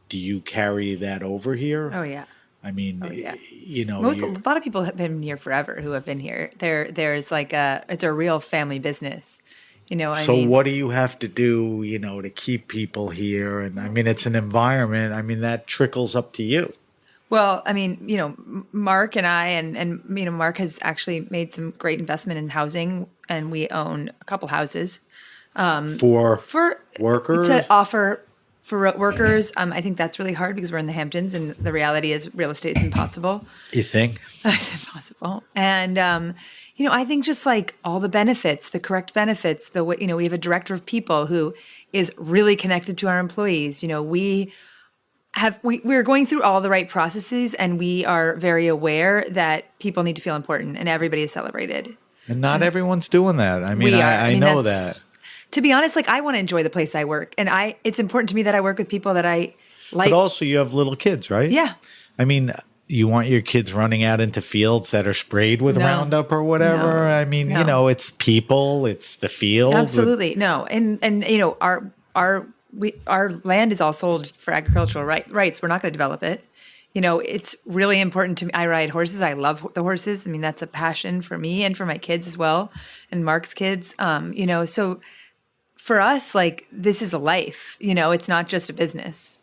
Do you carry that over here? Oh yeah. I mean, Oh, yeah. you're- A lot of people have been here forever who have been here. There's like it's a real family business. I so mean, what do you have to do, to keep people here? And I mean, it's an environment. I mean, that trickles up to you. well, I mean, Mark and I, and Mark has actually made some great investment in housing, and we own a couple houses For for workers? to offer for workers. I think that's really hard because we're in the Hamptons, and the reality is real estate is impossible. You think? It's impossible. And, I think just like all the benefits, the correct benefits, the way, we have a director of people who is really connected to our employees. We're going through all the right processes, and we are very aware that people need to feel important and everybody is celebrated. And not everyone's doing that. I mean, We are. I know that's- that. To be honest, like I want to enjoy the place I work, and it's important to me that I work with people that I like. But also, you have little kids, right? Yeah. I mean, you want your kids running out into fields that are sprayed with No. Roundup or whatever? No. I mean, No. it's people, it's the field. Absolutely. No. And our land is all sold for agricultural rights. We're not going to develop it. It's really important to me. I ride horses. I love the horses. I mean, that's a passion for me and for my kids as well, and Mark's kids. So for us, like this is a life. It's not just a business.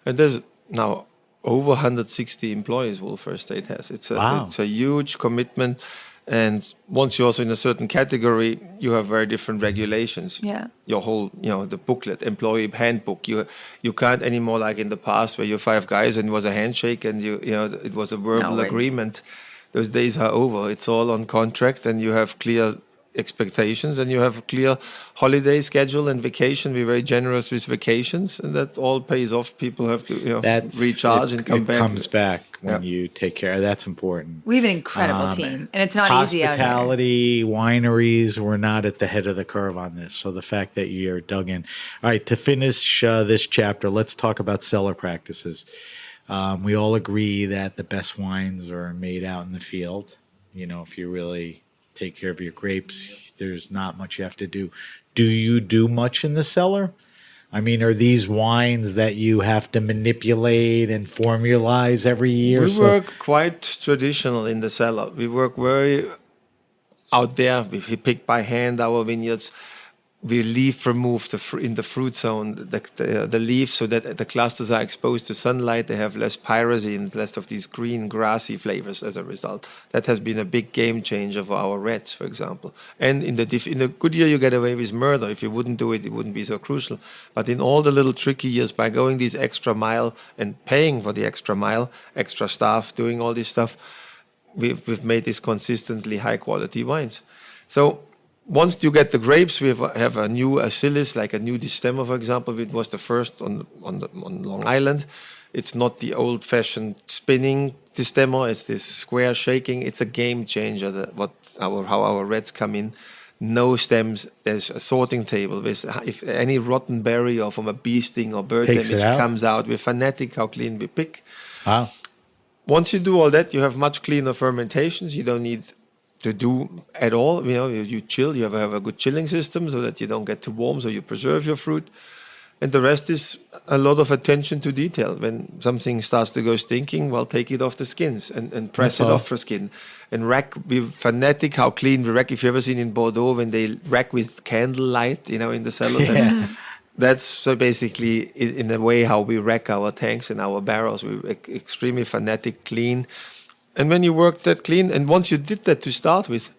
And there's now over 160 employees Wolf Estate has. Wow. It's a huge commitment. And once you're also in a certain category, you have very different regulations. Yeah. Your whole, the booklet, employee handbook. You can't anymore like in the past where you're 5 guys and it was a handshake and it was a verbal we're- agreement. Those days are over. It's all on contract, and you have clear expectations, and you have a clear holiday schedule and vacation. We're very generous with vacations, and that all pays off. People have to recharge and come back. It comes back when Yeah. you take care. That's important. We have an incredible team, and it's not easy out here. Hospitality, wineries, we're not at the head of the curve on this. So the fact that you're dug in. All right, to finish this chapter, let's talk about cellar practices. We all agree that the best wines are made out in the field. If you really take care of your grapes, there's not much you have to do. Do you do much in the cellar? I mean, are these wines that you have to manipulate and formalize every year? We work quite traditional in the cellar. We work very out there. We pick by hand our vineyards. We remove in the fruit zone the leaves so that the clusters are exposed to sunlight. They have less pyrazine, less of these green grassy flavors as a result. That has been a big game changer for our reds, for example. And in a good year, you get away with murder. If you wouldn't do it, it wouldn't be so crucial. But in all the little tricky years, by going this extra mile and paying for the extra mile, extra staff, doing all this stuff, we've made this consistently high quality wines. So once you get the grapes, we have a new Acyllis, like a new distemmer, for example. It was the first on Long Island. It's not the old-fashioned spinning distemmer. It's this square shaking. It's a game changer. How our reds come in. No stems. There's a sorting table. If any rotten berry or from a bee sting or bird Takes damage it out. comes out, we're fanatic how clean we pick. Wow. Once you do all that, you have much cleaner fermentations. You don't need to do at all. You chill. You have a good chilling system so that you don't get too warm, so you preserve your fruit. And the rest is a lot of attention to detail. When something starts to go stinking, well, take it off the skins and press it off the skin. And rack, we're fanatic how clean we rack. If you've ever seen in Bordeaux when they rack with candlelight, in the cellars. Yeah. That's so basically, in a way, how we rack our tanks and our barrels. We're extremely fanatic, clean. And when you work that clean, and once you did that to start with,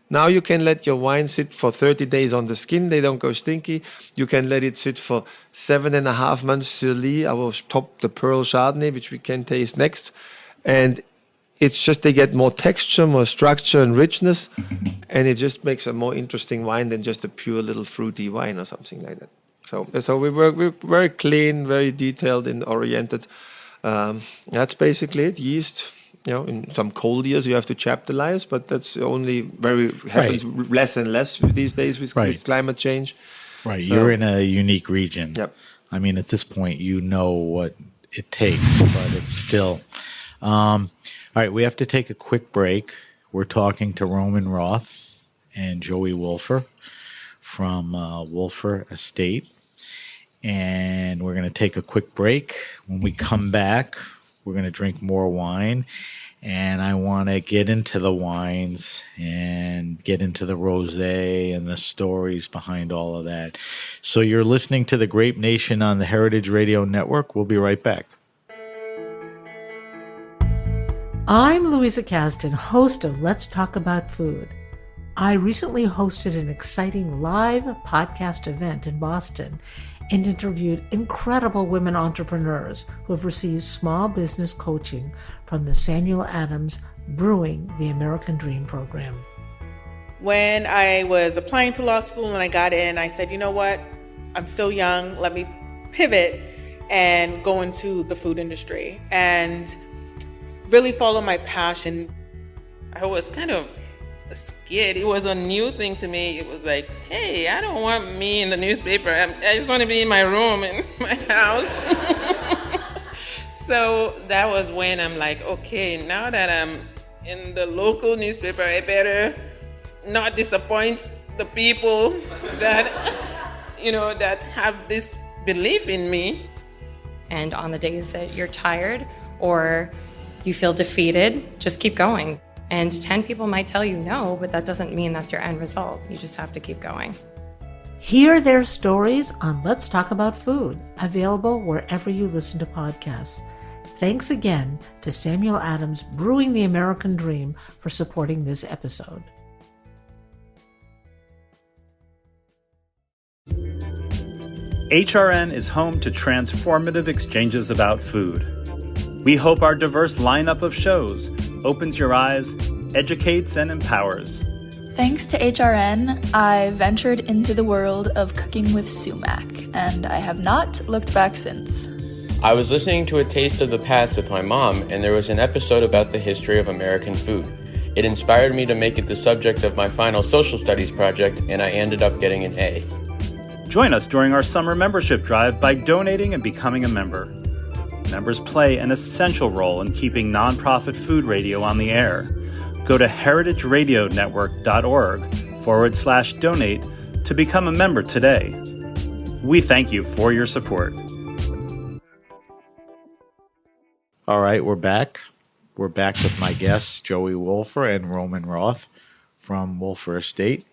now you can let your wine sit for 30 days on the skin. They don't go stinky. You can let it sit for 7.5 months sur lit, the Pearl Chardonnay, which we can taste next. And it's just they get more texture, more structure and richness. And it just makes a more interesting wine than just a pure little fruity wine or something like that. So we're very clean, very detailed and oriented. That's basically it. Yeast. In some cold years you have to chaptalize, but that's only happens less and less these days with climate change. Right, so, you're in a unique region. Yep. I mean, at this point, you know what it takes, but it's still. All right, we have to take a quick break. We're talking to Roman Roth and Joey Wolfer from Wolfer Estate, and we're going to take a quick break. When we come back, we're going to drink more wine, and I want to get into the wines and get into the rosé and the stories behind all of that. So you're listening to The Grape Nation on the Heritage Radio Network. We'll be right back. I'm Louisa Kasdan, host of Let's Talk About Food. I recently hosted an exciting live podcast event in Boston and interviewed incredible women entrepreneurs who have received small business coaching from the Samuel Adams Brewing the American Dream program. When I was applying to law school and I got in, I said, you know what? I'm still young. Let me pivot and go into the food industry and really follow my passion. I was kind of scared. It was a new thing to me. It was like, hey, I don't want me in the newspaper. I just want to be in my room in my house. So that was when I'm like, okay, now that I'm in the local newspaper, I better not disappoint the people that, that have this belief in me. And on the days that you're tired or you feel defeated, just keep going. And 10 people might tell you no, but that doesn't mean that's your end result. You just have to keep going. Hear their stories on Let's Talk About Food, available wherever you listen to podcasts. Thanks again to Samuel Adams Brewing the American Dream for supporting this episode. HRN is home to transformative exchanges about food. We hope our diverse lineup of shows opens your eyes, educates, and empowers. Thanks to HRN, I ventured into the world of cooking with sumac, and I have not looked back since. I was listening to A Taste of the Past with my mom, and there was an episode about the history of American food. It inspired me to make it the subject of my final social studies project, and I ended up getting an A. Join us during our summer membership drive by donating and becoming a member. Members play an essential role in keeping nonprofit food radio on the air. Go to heritageradionetwork.org/donate to become a member today. We thank you for your support. All right, we're back. We're back with my guests, Joey Wolfer and Roman Roth from Wolfer Estate.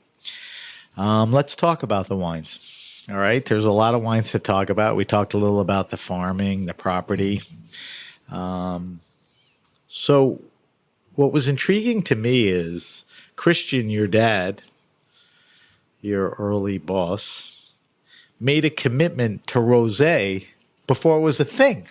Let's talk about the wines. All right, there's a lot of wines to talk about. We talked a little about the farming, the property. So what was intriguing to me is Christian, your dad, your early boss, made a commitment to rosé before it was a thing,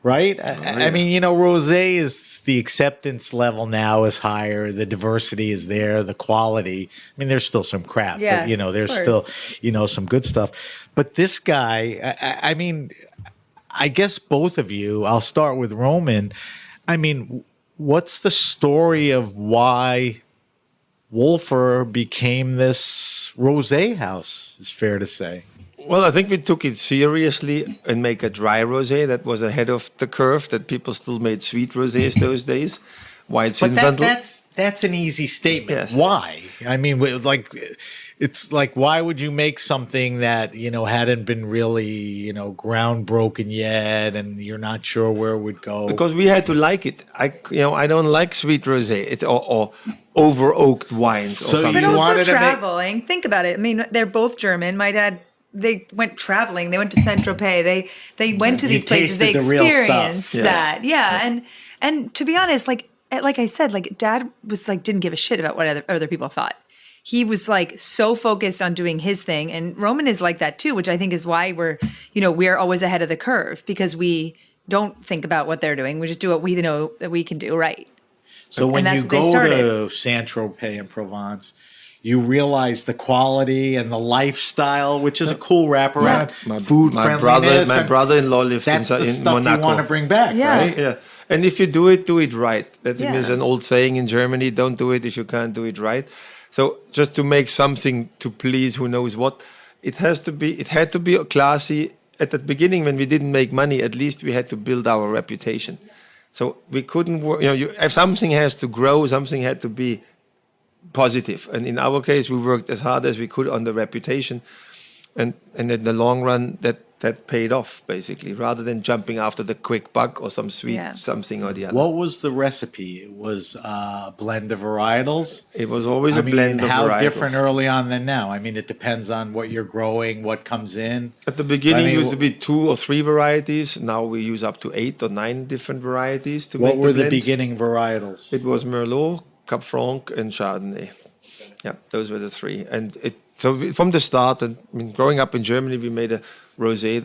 right? I mean, rosé is the acceptance level now is higher. The diversity is there. The quality. I mean, there's still some crap, Yes, but, you know, there's of still, course. you know, some good stuff. But this guy, I mean, I guess both of you, I'll start with Roman. I mean, what's the story of why Wolfer became this rosé house, is fair to say? Well, I think we took it seriously and make a dry rosé that was ahead of the curve. That people still made sweet rosés those days. White But Zinfandel. that's an easy statement. Yes. Why? I mean, it's like, why would you make something that, you know, hadn't been really, you know, groundbroken yet, and you're not sure where it would go? Because we had to like it. I don't like sweet rosé. It's or over oaked wines or So something. But You also wanted to make- traveling. Think about it. I mean, they're both German. My dad, they went traveling. They went to Saint Tropez. They went to You these places. They tasted the real stuff. experienced Yes. that. Yeah. And to be honest, like I said, like Dad was like didn't give a shit about what other people thought. He was like so focused on doing his thing, and Roman is like that too, which I think is why we're always ahead of the curve, because we don't think about what they're doing. We just do what we know that we can do right. So when that's you what they go started. to Saint Tropez in Provence, you realize the quality and the lifestyle, which is a cool wraparound. Food my friendliness. my and brother-in-law lived that's the in stuff Monaco. you want to bring back, Yeah. right? Yeah, and if you do it right. That Yeah. means an old saying in Germany: "Don't do it if you can't do it right." So just to make something to please who knows what, it had to be classy. At the beginning, when we didn't make money, at least we had to build our reputation. So we couldn't work. If something has to grow, something had to be positive. And in our case, we worked as hard as we could on the reputation, and in the long run, that paid off basically. Rather than jumping after the quick buck or some sweet something or the other. What was the recipe? It was a blend of varietals. It was always I a mean, blend of how varietals. different early on than now? I mean, it depends on what you're growing, what comes in. At the beginning, I mean, it used to be 2 or 3 varieties. Now we use up to 8 or 9 different varieties to make What were the blend. beginning varietals? It was Merlot, Cap Franc, and Chardonnay. Yeah, those were the 3. And from the start, and I mean, growing up in Germany, we made a rosé,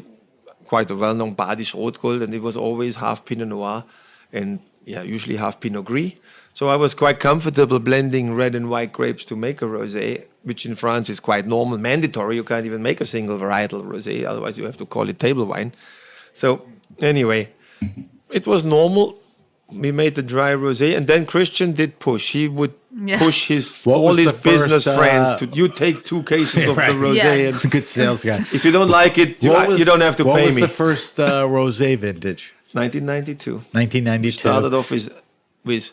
quite a well-known Badisch Rotgold, and it was always half Pinot Noir, and usually half Pinot Gris. So I was quite comfortable blending red and white grapes to make a rosé, which in France is quite normal, mandatory. You can't even make a single varietal rosé, otherwise you have to call it table wine. So anyway, it was normal. We made the dry rosé, and then Christian did push. He would push What all was his the business first, friends to you take 2 cases of Right. the rosé, Yeah. and Good sales guy. if you don't like it, you don't have to what pay was me. the first rosé vintage? 1992. 1992. Started off with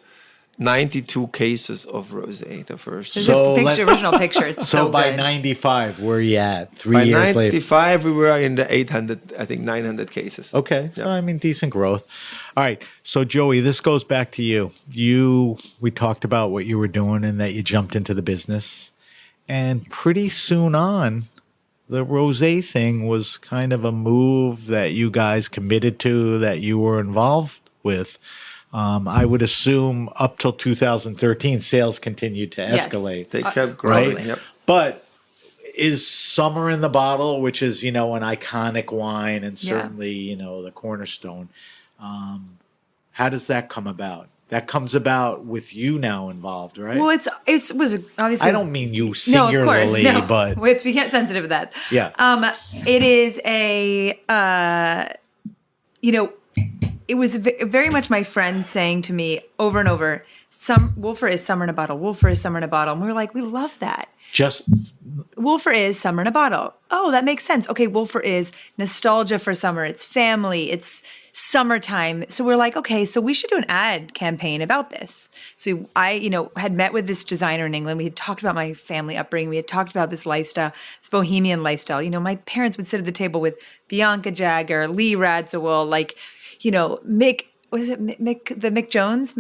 92 cases of rosé. The first. There's So a let- original picture. It's so, So by good. 95, where are you at? 3 By years later. 95, we were in the 800, I think 900 cases. Okay. So, I mean, decent growth. All right. So, Joey, this goes back to you. We talked about what you were doing and that you jumped into the business. And pretty soon on, the rosé thing was kind of a move that you guys committed to, that you were involved with. I would assume up till 2013, sales continued to Yes. escalate. They kept growing. Right? Yep. But is Summer in the Bottle, which is, you know, an iconic wine and Yeah. certainly, you know, the cornerstone, how does that come about? That comes about with you now involved, right? Well, it was obviously. I don't mean you No, of singularly, course, no. but We can't sensitive to that. Yeah. It is it was very much my friend saying to me over and over, Wolfer is summer in a bottle. Wolfer is summer in a bottle. And we were like, we love that. just Wolfer is summer in a bottle. Oh, that makes sense. Okay, Wolfer is nostalgia for summer. It's family. It's summertime. So we're like, okay, so we should do an ad campaign about this. So I, had met with this designer in England. We had talked about my family upbringing. We had talked about this lifestyle, this bohemian lifestyle. My parents would sit at the table with Bianca Jagger, Lee Radziwill, Mick Jones,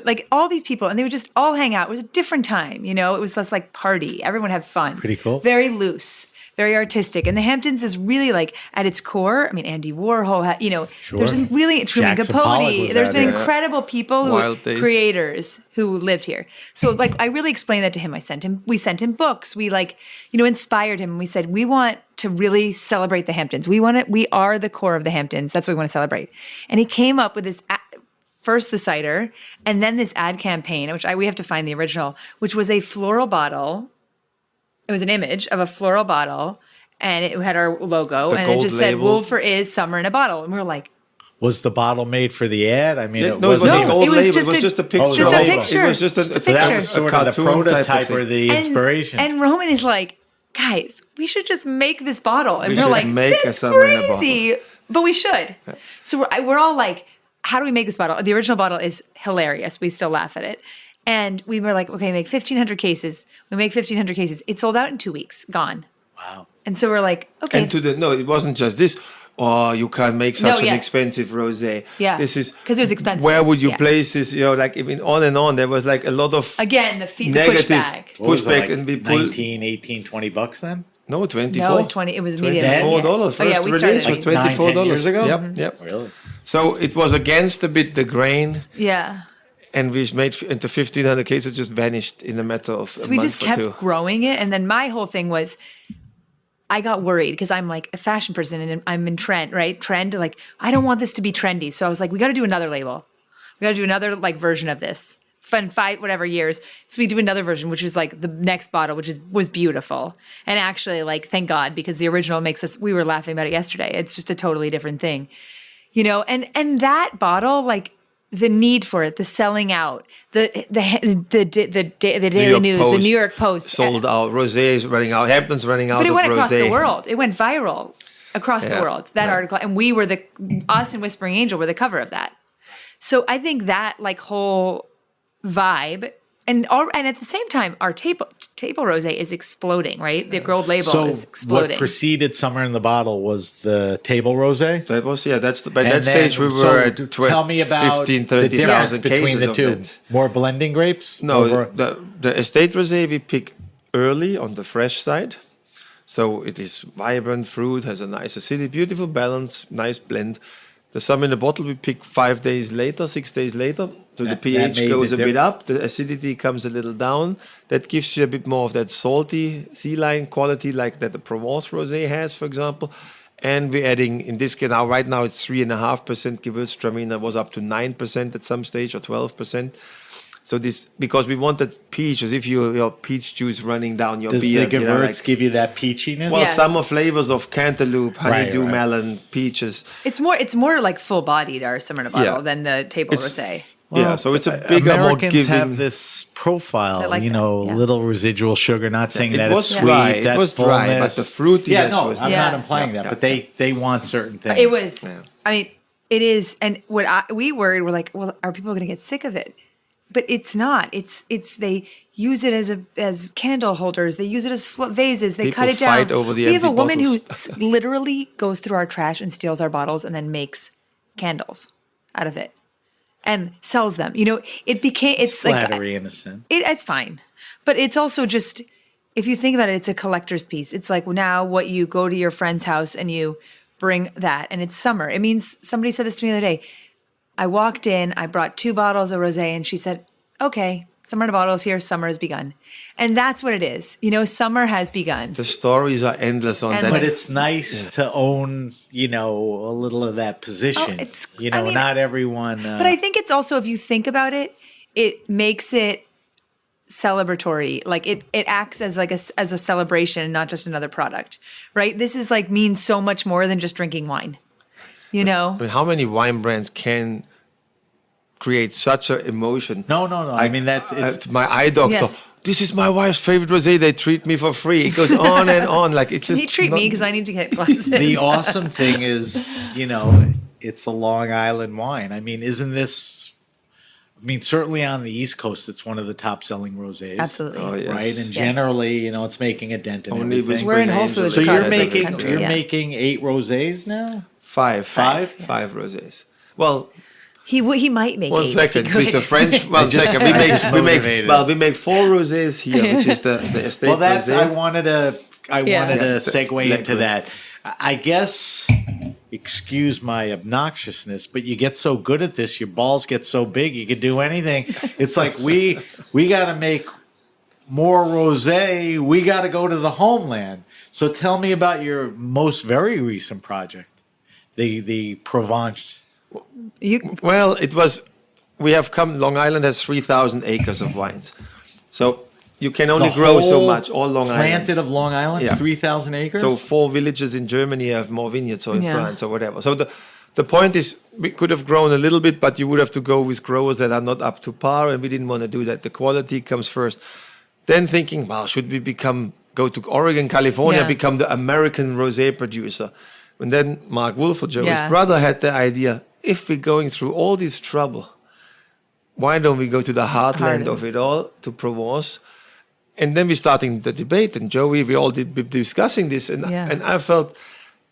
like all these people, and they would just all hang out. It was a different time, it was less like party. Everyone had fun. Pretty cool. Very loose, very artistic. And the Hamptons is really like at its core. I mean, Andy Warhol had, there's really Truman Jackson Pollock Capote. was There's out been there. incredible people Wild days. creators who lived here. So I really explained that to him. We sent him books. We inspired him. We said, we want to really celebrate the Hamptons. We are the core of the Hamptons. That's what we want to celebrate. And he came up with this first the cider, and then this ad campaign, which we have to find the original, which was a floral bottle. It was an image of a floral bottle, and it had our logo, The and it gold just said label. Wolfer is summer in a bottle. And we were like, Was the bottle made for the ad? I mean, Yeah, it no, it was wasn't a even- gold it was label. just It was a- just a picture. just a of it. picture. It was just Just a a So that picture. was sort of the cartoon type of prototype or thing. the inspiration. And Roman is like, guys, we should just make this bottle. And We we're should like, make a that's summer in a bottle. crazy. But we should. So we're all like, how do we make this bottle? The original bottle is hilarious. We still laugh at it. And we were like, okay, make 1,500 cases. We make 1,500 cases. It sold out in 2 weeks, gone. Wow. And so we're like, okay. And it wasn't just this. Oh, you can't make such an yes. expensive rosé. Yeah, This is 'cause it was expensive. Where would you Yeah. place this? Like I mean, on and on. There was like a lot of Again, the negative pushback. What was it, pushback, like and we pulled. 19, 18, $20 then? No, 24. No, it was 20. It was immediately. $24. Oh, yeah, First we release started. was Like 9, 10 $24. years ago? Yep, Mm-hmm. yep. Really? So it was against a bit the grain, Yeah. and we made into 1,500 cases just vanished in a matter of So a we month just or kept two. growing it. And then my whole thing was, I got worried because I'm like a fashion person and I'm in trend, right? Trend, like, I don't want this to be trendy. So I was like, we got to do another label. We got to do another like version of this. It's been 5 whatever years. So we do another version, which is like the next bottle, which was beautiful. And actually, like, thank God, because the original makes us, we were laughing about it yesterday. It's just a totally different thing, and that bottle, like, the need for it, the selling out, the Daily News, the New York Post, sold out. Rosé is running out. Hampton's running out but it of went rosé. across the world. It went viral across the Yeah, world. That yeah. article, and we were us and Whispering Angel were the cover of that. So I think that like whole vibe, and at the same time, our table rosé is exploding. Right, the gold label So is exploding. what preceded Summer in the Bottle was the table rosé? That was by And that stage we then- were so at tell me about 15, the difference 30,000 between cases the of two. that. More blending grapes? No, Over- the estate rosé we pick early on the fresh side. So it is vibrant fruit, has a nice acidity, beautiful balance, nice blend. The Summer in the Bottle we pick 5 days later, 6 days later. So the That pH made goes the a bit diff- up, the acidity comes a little down. That gives you a bit more of that salty sea lion quality like that the Provence rosé has, for example. And we're adding, in this case now, right now it's 3.5% Gewürztraminer, was up to 9% at some stage or 12%. So this, because we wanted peach, as if your peach juice running down your Does beard. the Gewürz like- give you that peachiness? well, Yeah. summer flavors of cantaloupe, honeydew right. melon, peaches. It's more like full bodied our Summer in a Bottle Yeah. than the table It's- rosé. Yeah, so it's a bigger, more Americans giving. have this profile, I like that, yeah. little residual sugar. Not saying It that was it's sweet, dry. It that was dry, fullness. but the fruitiness Yeah, no, was I'm there. not implying Yeah, that, yeah, but they want certain things. It was. Yeah. I mean, it is. And what we worried, we're like, well, are people going to get sick of it? But it's not. It's they use it as candle holders. They use it as vases. They cut People it down. fight over the we have a empty woman who bottles. literally goes through our trash and steals our bottles and then makes candles out of it and sells them. It's like flattery in a sense. it's fine, but it's also just, if you think about it, it's a collector's piece. It's like now what you go to your friend's house and you bring that, and it's summer. It means, somebody said this to me the other day. I walked in, I brought 2 bottles of rosé, and she said, "Okay, summer in a bottle is here. Summer has begun," and that's what it is. Summer has begun. The stories are endless on And that. But it's nice to own, a little of that position. I mean, not everyone. But I think it's also, if you think about it, it makes it celebratory. Like it acts as like as a celebration, not just another product, right? This is like means so much more than just drinking wine. I mean, how many wine brands can create such an emotion? No. I mean, it's my eye doctor. Yes. This is my wife's favorite rosé. They treat me for free. It goes on and on. Like it's Can just you treat not- me because I need to get glasses? the awesome thing is, it's a Long Island wine. I mean, isn't this? I mean, certainly on the East Coast, it's one of the top selling rosés. Absolutely. Oh, yeah. Right, and Yes. generally, it's making a dent in Only everything. We're in Whole Whispering Foods So Angels across you're the making country, you're yeah. making 8 rosés now. five Five? rosés. Well, He might make one 8 if he second, could. Mr. French. One just- second. I just motivated. We make 4 rosés here, which is the estate Well, that's rosé. I wanted to Yeah. segue Yeah. into that. I guess, excuse my obnoxiousness, but you get so good at this, your balls get so big, you can do anything. It's like we got to make more rosé. We got to go to the homeland. So tell me about your most very recent project, the Provence. Well, it was Long Island has 3,000 acres of wines. So you can only grow so much, all Long Island. Planted of Long Island, Yeah. 3,000 acres? So 4 villages in Germany have more vineyards, or in Yeah. France, or whatever. So the point is, we could have grown a little bit, but you would have to go with growers that are not up to par, and we didn't want to do that. The quality comes first. Then thinking, well, should we go to Oregon, California, Yeah. become the American rosé producer? And then Mark Wolfer, Joey's Yeah. brother, had the idea, if we're going through all this trouble, why don't we go to the heartland of it all, to Provence? And then we're starting the debate, and Joey, we all did be discussing this, and I felt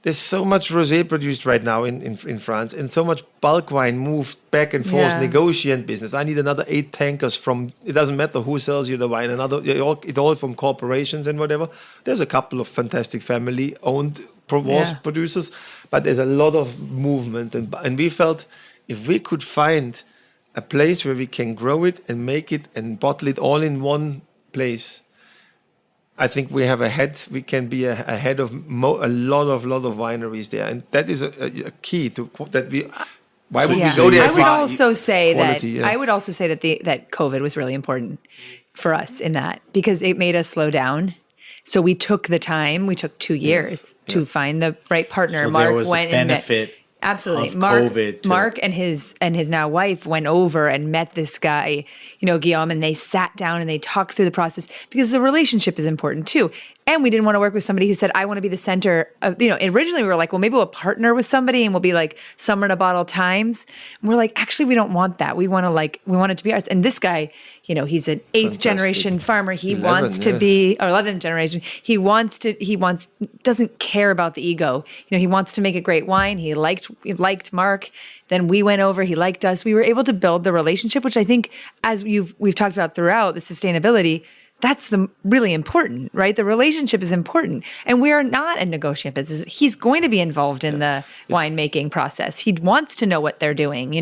there's so much rosé produced right now in France, and so much bulk wine moved back and forth, negotiant business. I need another 8 tankers from, it doesn't matter who sells you the wine, it all from corporations and whatever. There's a couple of fantastic family-owned Provence producers, but there's a lot of movement, and we felt if we could find a place where we can grow it and make it and bottle it all in one place, I think we can be ahead of a lot of wineries there, and that is a key to that we. Why would we go there? I would also say quality, that COVID was really important for us in that, because it made us slow down. So we took the time. We took 2 years to find the right partner. So Mark there was went a benefit. Absolutely. Of Mark, COVID Mark and his now wife went over and met this guy, Guillaume, and they sat down and they talked through the process, because the relationship is important too. And we didn't want to work with somebody who said, I want to be the center of, originally we were like, well, maybe we'll partner with somebody and we'll be like Summer in a Bottle Times. And we're like, actually, we don't want that. We want it to be ours. And this guy, he's an 8th generation farmer. He wants to be, or 11th generation. He doesn't care about the ego. He wants to make a great wine. He liked Mark. Then we went over, he liked us. We were able to build the relationship, which I think, as we've talked about throughout, the sustainability, that's really important, right? The relationship is important. And we are not a negotiant business. He's going to be involved in the winemaking process. He wants to know what they're doing,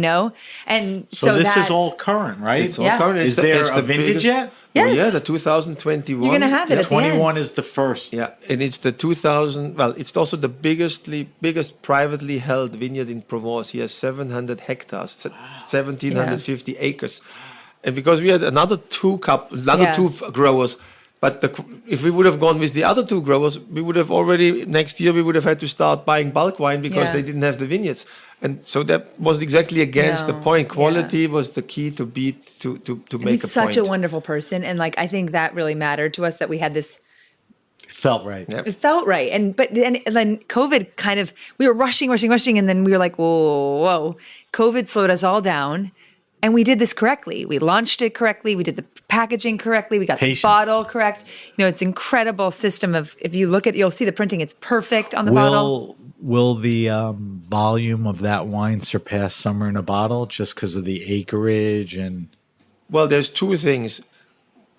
And so this is all current, right? It's all current. Is there a vintage yet? Yes. Yeah, the 2021. You're going to have it at the end. 21 is the first. Yeah, and it's the 2000. Well, it's also the biggest privately held vineyard in Provence. He has 700 hectares, 1,750 acres. And because we had another two growers, but if we would have gone with the other 2 growers, we would have already next year we would have had to start buying bulk wine because they didn't have the vineyards, and so that was exactly against the point. Quality was the key to make a point. He's such a wonderful person, and I think that really mattered to us, that we had this. It felt right. Yep. It felt right, and then COVID kind of, we were rushing, and then we were like, whoa, COVID slowed us all down. And we did this correctly. We launched it correctly. We did the packaging correctly. We got the bottle correct. It's incredible system of, if you look at, you'll see the printing. It's perfect on the bottle. Will the volume of that wine surpass Summer in a Bottle just because of the acreage and? Well, there's 2 things.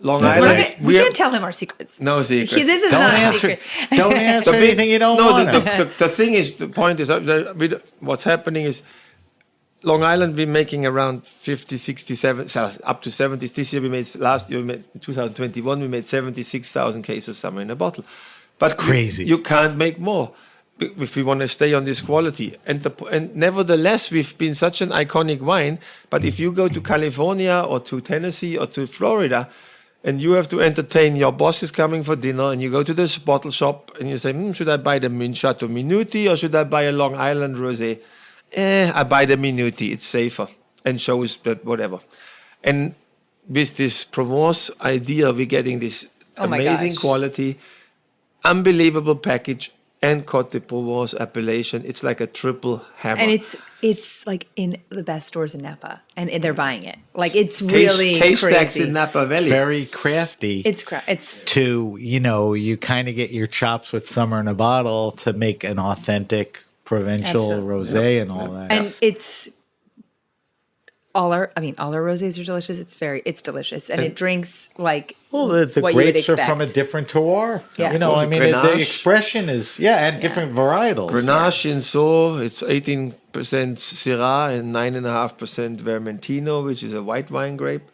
Long Not Island. right. We can't tell him our secrets. No secrets. This is not a secret. Don't answer anything you don't want. The thing is, the point is, what's happening is, Long Island, we're making around 50, 67, up to 70. This year last year, 2021, we made 76,000 cases Summer in a Bottle. But it's crazy. You can't make more if we want to stay on this quality. And nevertheless, we've been such an iconic wine. But if you go to California or to Tennessee or to Florida, and you have to entertain, your boss is coming for dinner, and you go to this bottle shop and you say, should I buy the Chateau Minuti or should I buy a Long Island Rosé? I buy the Minuti, it's safer and shows that whatever. And with this Provence idea, we're getting this amazing quality, unbelievable package, and Côte de Provence appellation. It's like a triple hammer. And it's like in the best stores in Napa, and they're buying it. Like, it's really case crazy. stacks in Napa Valley. It's very crafty. It's you kind of get your chops with Summer in a Bottle to make an authentic provincial rosé and all that. And it's all our rosés are delicious. It's delicious, and it drinks like the what you would grapes are expect. from a different terroir. Yeah. The expression is and different varietals. Grenache in so it's 18% Syrah and 9.5% Vermentino, which is a white wine grape,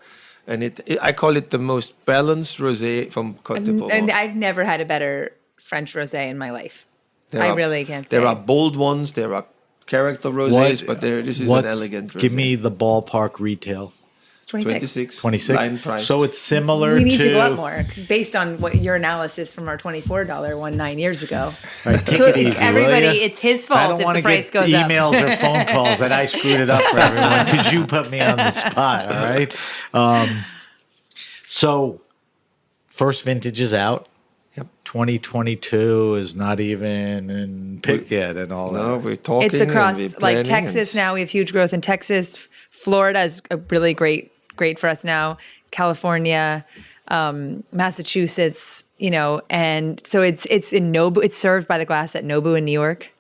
and I call it the most balanced rosé from Côte de Provence. And I've never had a better French rosé in my life. I really can't say. There are bold ones. There are character rosés, but this is an elegant rosé. Give me the ballpark retail. It's 26. 26. Line price. So it's similar We need to to go up more based on what your analysis from our $24 one 9 years ago. All right, take So it easy, will everybody, ya? it's his I fault don't if want the to price get goes up. emails or phone calls that I screwed it up for everyone because you put me on the spot. All right. So first vintage is out. Yep. 2022 is not even picked yet and all No, that. we're talking. It's and across we're like planning Texas and- now. We have huge growth in Texas. Florida is a really great for us now. California, Massachusetts, and so it's in Nobu. It's served by the glass at Nobu in New York.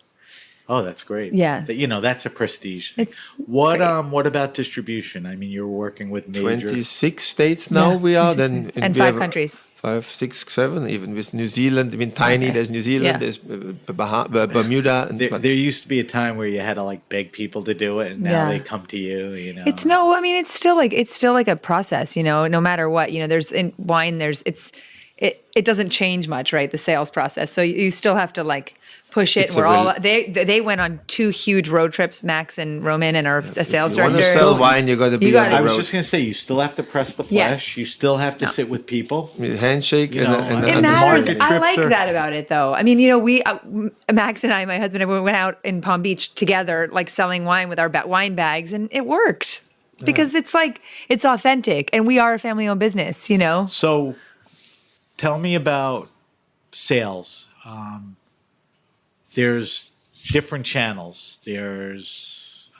Oh, that's great. Yeah. That's a prestige thing. It's What great. What about distribution? I mean, you're working with major 26 states now Yeah, we are. 26 Then states. And we 5 have countries. 5, 6, 7, even with New Zealand. I mean, tiny. There's New Zealand. Yeah. There's Bermuda. And, there used to be a time where you had to like beg people to do it, and now Yeah. they come to you. It's still like a process, no matter what, there's in wine, it doesn't change much, right? The sales process. So you still have to like push it. It's We're a all, they went on 2 huge road trips, Max and Roman and our a sales if you want director. to sell wine, you got to be on I the was road. just going to say, you still have to press the Yes. flesh. You still have to sit with people. Handshake You and, know, and, it It and matters. market I trips like are- that about it, though. I mean, we, Max and I, my husband, and we went out in Palm Beach together, like selling wine with our wine bags, and it worked because it's like it's authentic, and we are a family-owned business. So, tell me about sales. There's different channels. There's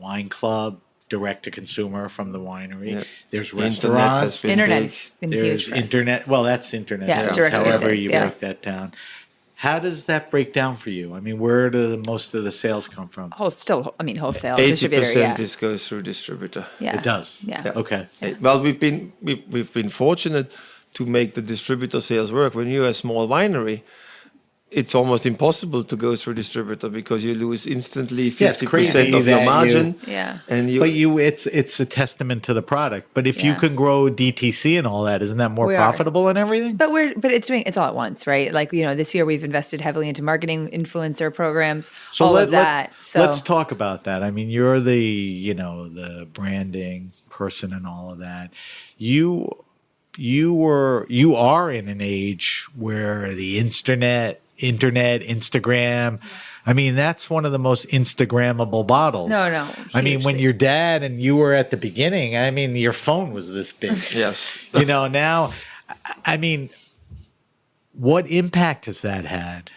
wine club, direct to consumer from the winery. Yeah. There's Internet has restaurants. been Internet's big. been There's huge for us. internet. Well, that's internet Yeah, sales. direct to However business, you yeah. break that down. How does that break down for you? I mean, where do most of the sales come from? Wholesale, _80% distributor. Yeah, is goes through distributor. yeah. It does. Yeah. Okay. Well, we've been fortunate to make the distributor sales work. When you're a small winery, it's almost impossible to go through distributor because you lose instantly Yeah, it's 50% crazy of your that margin. Yeah. And It's a testament to the product. But if you Yeah. can grow DTC and all that, isn't that more We are. profitable and everything? But it's all at once, right? Like, this year we've invested heavily into marketing, influencer programs, all of that. So let's talk about that. I mean, you're the branding person and all of that. You are in an age where the internet, Instagram. I mean, that's one of the most Instagrammable bottles. No, I mean, when hugely. your dad and you were at the beginning, I mean, your phone was this big. Yes. Now, I mean, what impact has that had?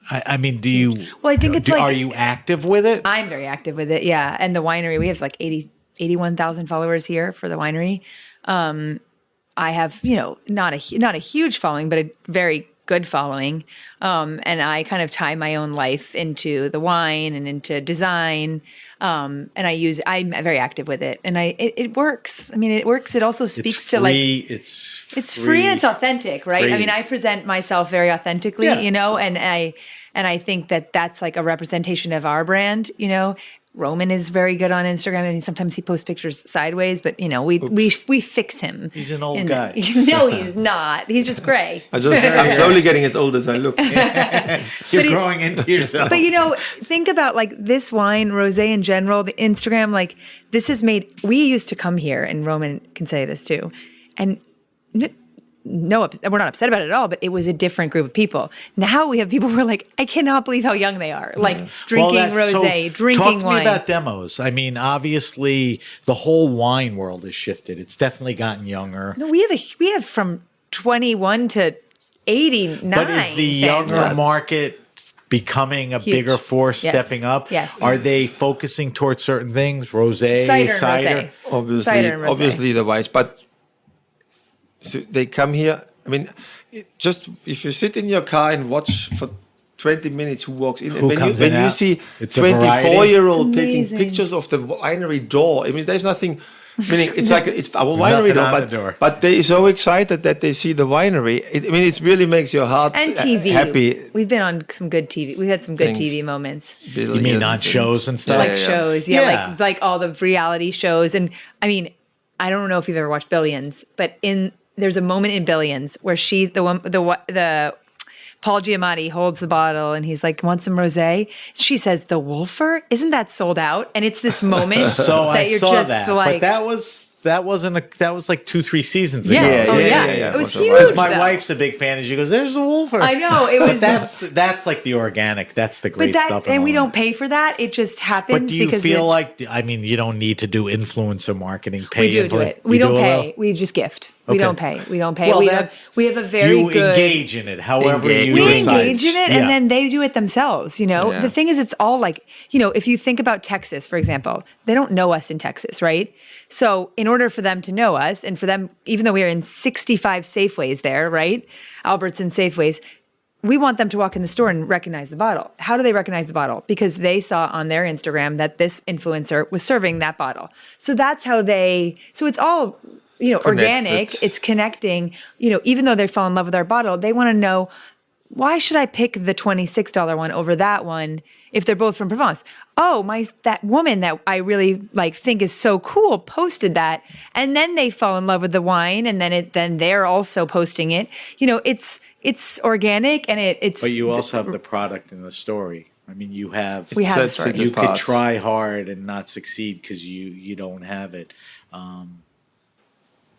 I mean, do you? Well, I think it's are you active with it? I'm very active with it. Yeah. And the winery, we have like 81,000 followers here for the winery. I have, not a huge following, but a very good following. And I kind of tie my own life into the wine and into design. And I'm very active with it, and it works. I mean, it works. It also speaks It's to like, free. it's free and it's authentic, right? Free. I mean, I present myself very authentically, Yeah. and I think that that's like a representation of our brand, Roman is very good on Instagram. I mean, sometimes he posts pictures sideways, but we fix him. He's an old guy. No, he's not. He's just gray. I'm slowly getting as old as I look. You're growing into yourself. But think about like this wine, rosé in general, the Instagram, like this has made. We used to come here, and Roman can say this too, and. No, we're not upset about it at all, but it was a different group of people. Now we have people who are like, I cannot believe how young they are. Like drinking rosé, drinking talk to wine. me about demos. I mean, obviously, the whole wine world has shifted. It's definitely gotten younger. No, we have from 21 to 89. But is the younger market becoming a Huge. bigger force, Yes. stepping up? Yes. Are they focusing towards certain things? Rosé, cider and rosé. Cider and rosé. Obviously the wines, but so they come here. I mean, just if you sit in your car and watch for 20 minutes who walks in, Who and comes when in you out. see It's a variety. 24-year-old It's taking amazing. pictures of the winery door. I mean, there's nothing. Meaning, it's like it's our winery Nothing on the door, door. but they're so excited that they see the winery. It really makes your heart And TV. happy. We've been on some good TV. We've had some good Things. TV moments. You mean on shows and stuff? Like shows, yeah, Yeah. like all the reality shows. And I mean, I don't know if you've ever watched Billions, but there's a moment in Billions where the Paul Giamatti holds the bottle and he's like, want some rosé? She says, the Wolfer? Isn't that sold out? And it's this moment So that I you're saw just that, like, that was like 2-3 seasons ago. It was huge. Because my though. wife's a big fan, and she goes, "There's a Wolfer." I know, it was- But that's like the organic. That's the great But that, stuff. and we all don't pay for that. It just happens. But do you because feel it's- like? I mean, you don't need to do influencer marketing. Pay we do it? We You don't do a pay. little? We just gift. We Okay. don't pay. We don't pay. Well, we that's we have a very you good engage in it. However, you we decide. engage in it, Yeah. and then they do it themselves. You know, Yeah. the thing is, it's all like, you know, if you think about Texas, for example, they don't know us in Texas, right? So in order for them to know us, and for them, even though we are in 65 Safeways there, right, Albertson Safeways, we want them to walk in the store and recognize the bottle. How do they recognize the bottle? Because they saw on their Instagram that this influencer was serving that bottle. So that's how they. So it's all, you know, organic. Connected. It's connecting. You know, even though they fall in love with our bottle, they want to know, why should I pick the $26 one over that one if they're both from Provence? Oh, that woman that I really like think is so cool posted that, and then they fall in love with the wine, and then they're also posting it. You know, it's organic, and it's. But you also have the product and the story. I mean, you have. We have the Sets story. it You could apart. try hard and not succeed because you don't have it.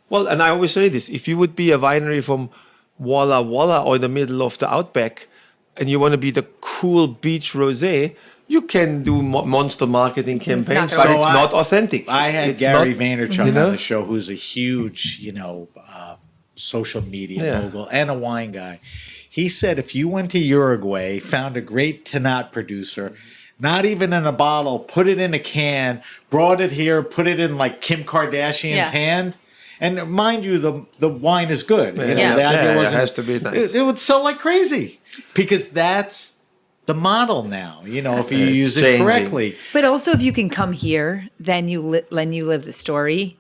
Well, and I always say this: if you would be a winery from Walla Walla or in the middle of the outback, and you want to be the cool beach rosé, you can do monster marketing campaigns, Not but gonna it's work. not authentic. I had It's Gary not- Vaynerchuk you know? on the show, who's a huge, social media Yeah. mogul and a wine guy. He said if you went to Uruguay, found a great Tanat producer, not even in a bottle, put it in a can, brought it here, put it in like Kim Kardashian's Yeah. hand. And mind you, the wine is good. You know, Yeah. the idea Yeah, it wasn't, has to be nice. It would sell like crazy because that's the model now. You know, if you It's use it changing. correctly. But also, if you can come here, then you live the story.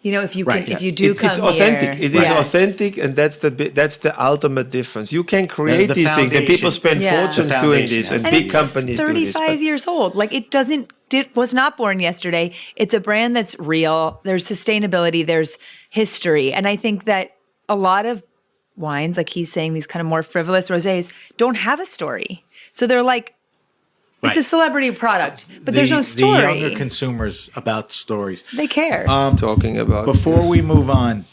You know, if you Right, can, yes. if you do It's come authentic. here, It is yes. authentic, and that's the ultimate difference. You can create The these things, and people foundation. spend Yeah. fortunes The doing foundation this, has and to big it's companies do this. 35 years old. Like it was not born yesterday. It's a brand that's real. There's sustainability. There's history, and I think that a lot of wines, like he's saying, these kind of more frivolous rosés, don't have a story. So they're like, Right. it's a celebrity product, but there's no The story. younger consumers about stories. They care. Talking about Before we move on,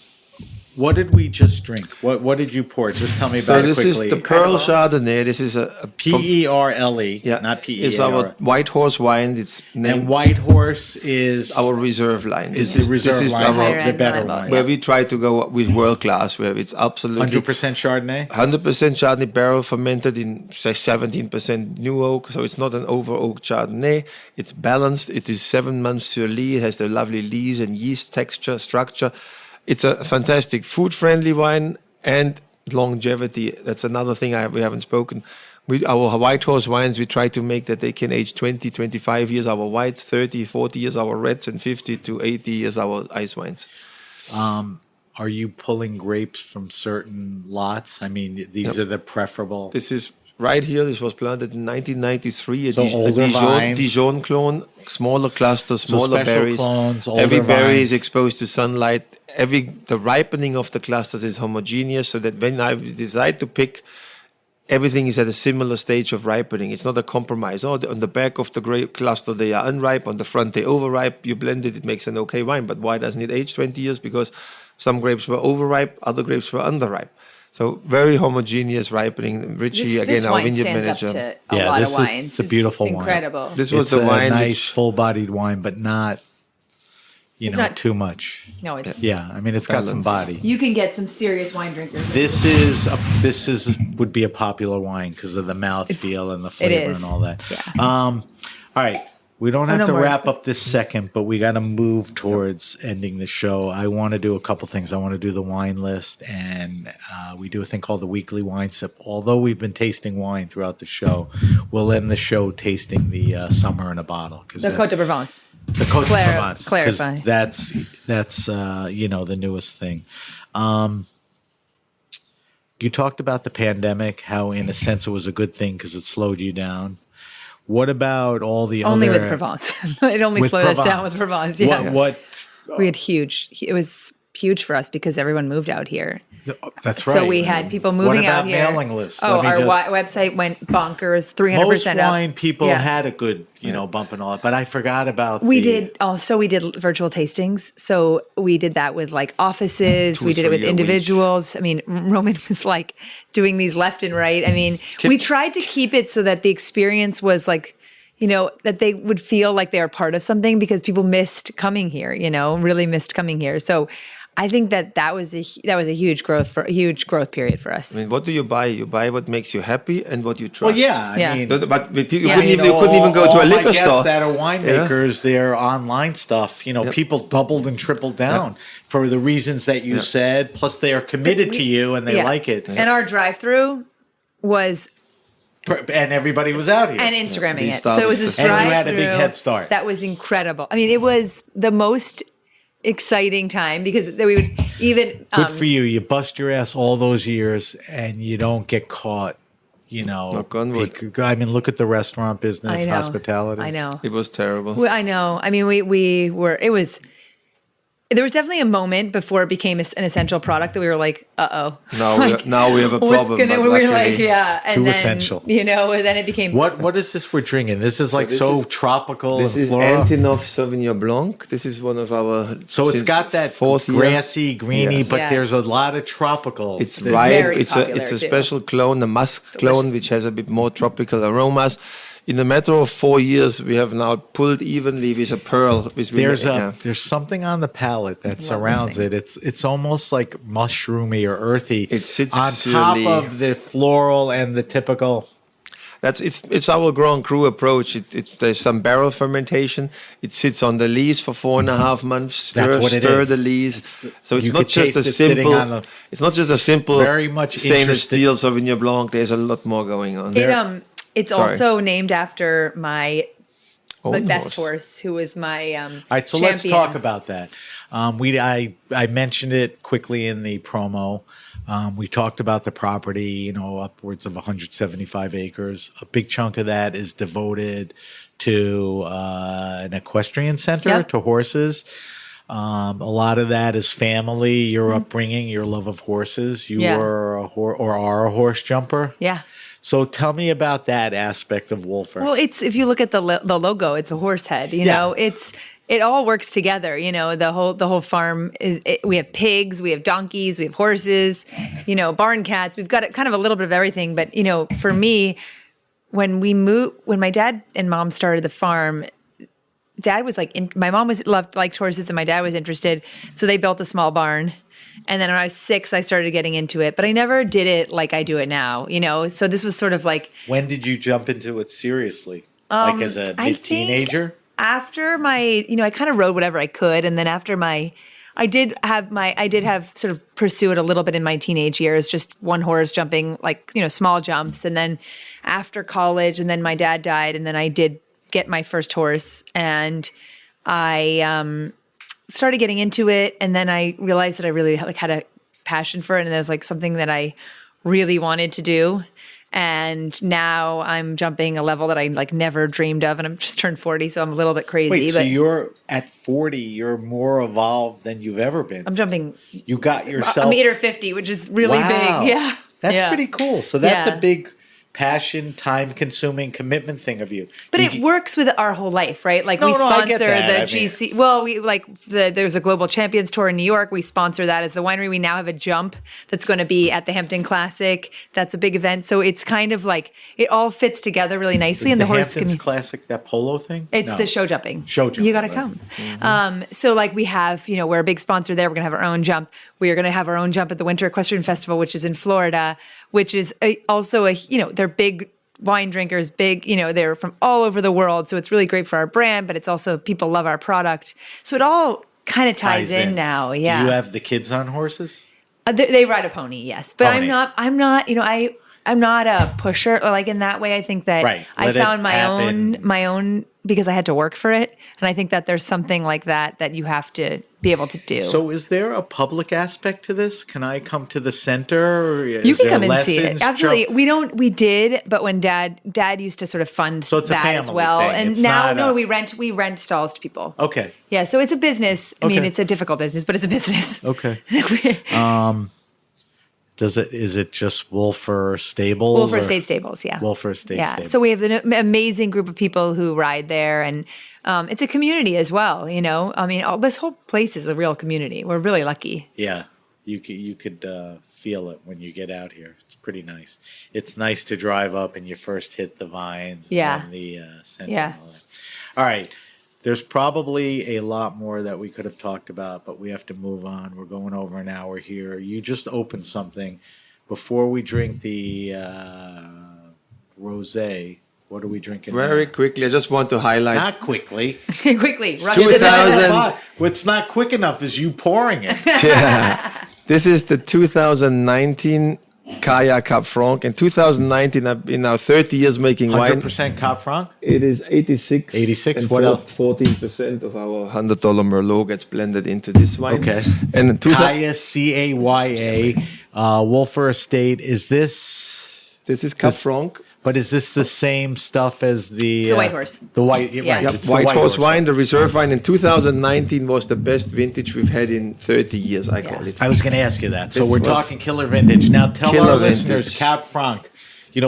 what did we just drink? What did you pour? Just tell me so about it this quickly. is the Pearl Chardonnay. This is a Perle, yeah, not P-E-A-R. It's our White Horse wine. It's And named White Horse is our reserve line. is the reserve this is line, our- Higher the end better level, one. yeah. where we try to go with world class, where it's absolutely 100% Chardonnay. 100% Chardonnay barrel fermented in say 17% new oak, so it's not an over oak Chardonnay. It's balanced. It is 7 months sur lit. It has the lovely lees and yeast texture structure. It's a fantastic food friendly wine and longevity. That's another thing we haven't spoken. Our White Horse wines, we try to make that they can age 20, 25 years. Our whites, 30, 40 years. Our reds, and 50 to 80 years. Our ice wines. Are you pulling grapes from certain lots? I mean, these are the preferable. This is right here. This was planted in 1993. So older vines. Dijon clone, smaller clusters, smaller special berries. clones, Every older berry vines. is exposed to sunlight. The ripening of the clusters is homogeneous, so that when I decide to pick, everything is at a similar stage of ripening. It's not a compromise. On the back of the grape cluster they are unripe. On the front they overripe. You blend it, it makes an okay wine. But why doesn't it age 20 years? Because some grapes were overripe, other grapes were underripe. So very homogeneous ripening. Richie, this our wine vineyard stands manager. up to a lot this of wines. It's a beautiful wine. Incredible. This was It's the a wine nice, which full-bodied wine, but not, not- too much. No, it's Yeah, I mean, it's got some body. you can get some serious wine drinkers. This would be a popular wine because of the mouthfeel and the flavor is, and all that. yeah. All right. We don't have no to more. wrap up this second, but we got to move towards ending the show. I want to do a couple things. I want to do the wine list, and we do a thing called the weekly wine sip. Although we've been tasting wine throughout the show, we'll end the show tasting the summer in a bottle. The Côte de Provence. The Côte de Provence. 'Cause clarify. That's the newest thing. You talked about the pandemic, how in a sense it was a good thing because it slowed you down. What about all the Only other... with Provence. It only With slowed us down Provence. with Provence. Yeah. What We had it was huge for us because everyone moved out here. That's right. So we had people moving what about out here. mailing lists? Oh, Let me our just- website went bonkers, 300% Most up. wine people Yeah. had a good, bump and all that, but I forgot about We did virtual tastings. So we did that with like offices. We did it with 3 a week. individuals. I mean, Roman was like doing these left and right. I mean, we tried to keep it so that the experience was like, that they would feel like they are part of something because people missed coming here, really missed coming here. So I think that was a huge growth period for us. I mean, what do you buy? You buy what makes you happy and what you trust. Well, yeah. Yeah. I mean, But you Yeah. couldn't, you couldn't even go to a all my liquor guests store. that are winemakers, their online stuff, people doubled and tripled down for the reasons that you said. Plus, they are committed to you and they like it. And our drive-through was And everybody was out here. and Instagramming We it. So it was this And you drive-through. had a big head start. That was incredible. I mean, it was the most exciting time because we would even Good for you. You bust your ass all those years and you don't get caught. Knock on wood. I mean, look at the restaurant business, I know. hospitality. I know. It was terrible. Well, I know. I mean, we were. It was. There was definitely a moment before it became an essential product that we were like, "Uh-oh." Now we have a What's problem. gonna? but We were luckily- like, "Yeah," and Too then, essential. And then it became What is this we're drinking? This is like this so is- tropical This and is floral. Antinov Sauvignon Blanc. This is one of our. So it's since got that fourth year. grassy, greeny, Yeah. but Yeah. there's a lot of tropical. It's There's- ripe. very It's popular a too. special clone, a musk clone, which has a bit more tropical aromas. In a matter of 4 years, we have now pulled evenly with a pearl. There's something on the palate that surrounds it. It's almost like mushroomy or earthy. It sits on top really- of the floral and the typical. It's our Grand Cru approach. There's some barrel fermentation. It sits on the lees for 4.5 months. That's what it stir is. the lees. So it's You not could just a taste it sitting simple. on the- It's not just a simple. Very much stainless interested- steel Sauvignon Blanc. There's a lot more going on. It's Sorry. also named after my Own best horse. horse, who was my All right, so let's champion. talk about that. I mentioned it quickly in the promo. We talked about the property, upwards of 175 acres. A big chunk of that is devoted to an equestrian center, Yep. to horses. A lot of that is family, your upbringing, your love of horses. You Yeah. were are a horse jumper. Yeah. So tell me about that aspect of Wolfer. Well, it's if you look at the logo, it's a horse head. It all works together. The whole farm we have pigs, we have donkeys, we have horses, barn cats. We've got kind of a little bit of everything. But for me, when my dad and mom started the farm, Dad was my mom liked horses and my dad was interested, so they built a small barn. And then when I was 6, I started getting into it, but I never did it like I do it now, So this was sort of like when did you jump into it seriously? Like as a I think teenager? after my, I kind of rode whatever I could, and then after I did have sort of pursue it a little bit in my teenage years, just one horse jumping, small jumps, and then after college, and then my dad died, and then I did get my first horse, and I started getting into it, and then I realized that I really had a passion for it, and there's something that I really wanted to do. And now I'm jumping a level that I never dreamed of, and I'm just turned 40, so I'm a little bit crazy. Wait, so but you're at 40, you're more evolved than you've ever been. I'm jumping. You got yourself I'm 1.50 m, which is really Wow. big. Yeah, That's Yeah. pretty cool. So that's Yeah. a big passion, time-consuming commitment thing of you. But You it works with our whole life, right? No, We no, I get sponsor that. the I mean- GC. Well, we there's a Global Champions Tour in New York. We sponsor that as the winery. We now have a jump that's going to be at the Hampton Classic. That's a big event. So it's kind of it all fits together really nicely. Is And the horse Hamptons can. Classic, that polo thing? It's No. the show jumping. Show jumping, You got to right. come. So we have, we're a big sponsor there. We're going to have our own jump. We are going to have our own jump at the Winter Equestrian Festival, which is in Florida, which is also they're big wine drinkers, they're from all over the world. So it's really great for our brand, but it's also people love our product. So it all kind of ties in now. Yeah. Do you have the kids on horses? They ride a pony, yes, but Pony. I'm not, I'm not a pusher in that way. I think that Right. I Let it found happen. my own because I had to work for it. And I think that there's something like that you have to be able to do. So is there a public aspect to this? Can I come to the center? Or You is can there come and see it. lessons? Absolutely. We did, but when dad used to sort of fund So it's a that as family well. thing. And It's now not we rent stalls to people. Okay. Yeah, so it's a business. I mean, Okay. it's a difficult business, but it's a business. Okay. Is it just Wolfer Stables? Wolfer or- Estate Stables, yeah. Wolfer Estate Yeah. Stables. So we have an amazing group of people who ride there, and it's a community as well. I mean, this whole place is a real community. We're really lucky. Yeah, you could feel it when you get out here. It's pretty nice. It's nice to drive up and you first hit the vines. Yeah. And the scent. Yeah. And all that. All right. There's probably a lot more that we could have talked about, but we have to move on. We're going over an hour here. You just opened something. Before we drink the rosé, what are we drinking Very now? quickly, I just want to highlight. Not quickly. Quickly, rush 2000. What's not quick enough is you pouring it. This is the 2019 Kaya Cap Franc. In 2019, I've been now 30 years making wine. 100% Cap Franc? It is 86. 86, and what else? 14% of our $100 Merlot gets blended into this wine. Okay. And in Kaya, Caya, Wolfer Estate. Is this... This is Cap Franc. But is this the same stuff as the... It's the White Horse. The white... Yeah. Right, Yep, it's the White Horse wine, the reserve wine in 2019 was the best vintage we've had in 30 years, I call it. I was going to ask you that. So This we're was talking killer vintage. Now tell killer our listeners, vintage. Cab Franc.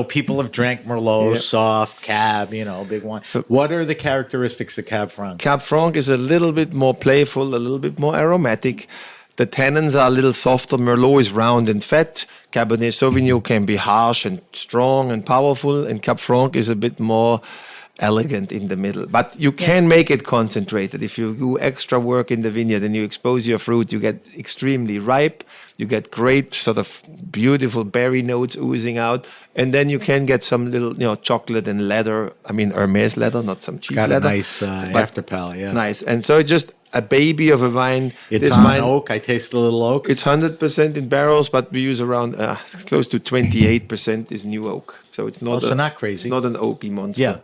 People have drank Merlot, Yeah. soft, Cab, big wine. So- What are the characteristics of Cab Franc? Cab Franc is a little bit more playful, a little bit more aromatic. The tannins are a little softer. Merlot is round and fat. Cabernet Sauvignon can be harsh and strong and powerful. And Cab Franc is a bit more elegant in the middle. But you can make it concentrated. If you do extra work in the vineyard and you expose your fruit, you get extremely ripe. You get great sort of beautiful berry notes oozing out. And then you can get some little, chocolate and leather. I mean, Hermes leather, not some cheap Got a leather. nice but after palate, yeah. Nice. And so just a baby of a wine. It's This on wine- oak. I taste a little oak. It's 100% in barrels, but we use around close to 28% is new oak. So it's not so not crazy. Not an oaky monster. Yeah.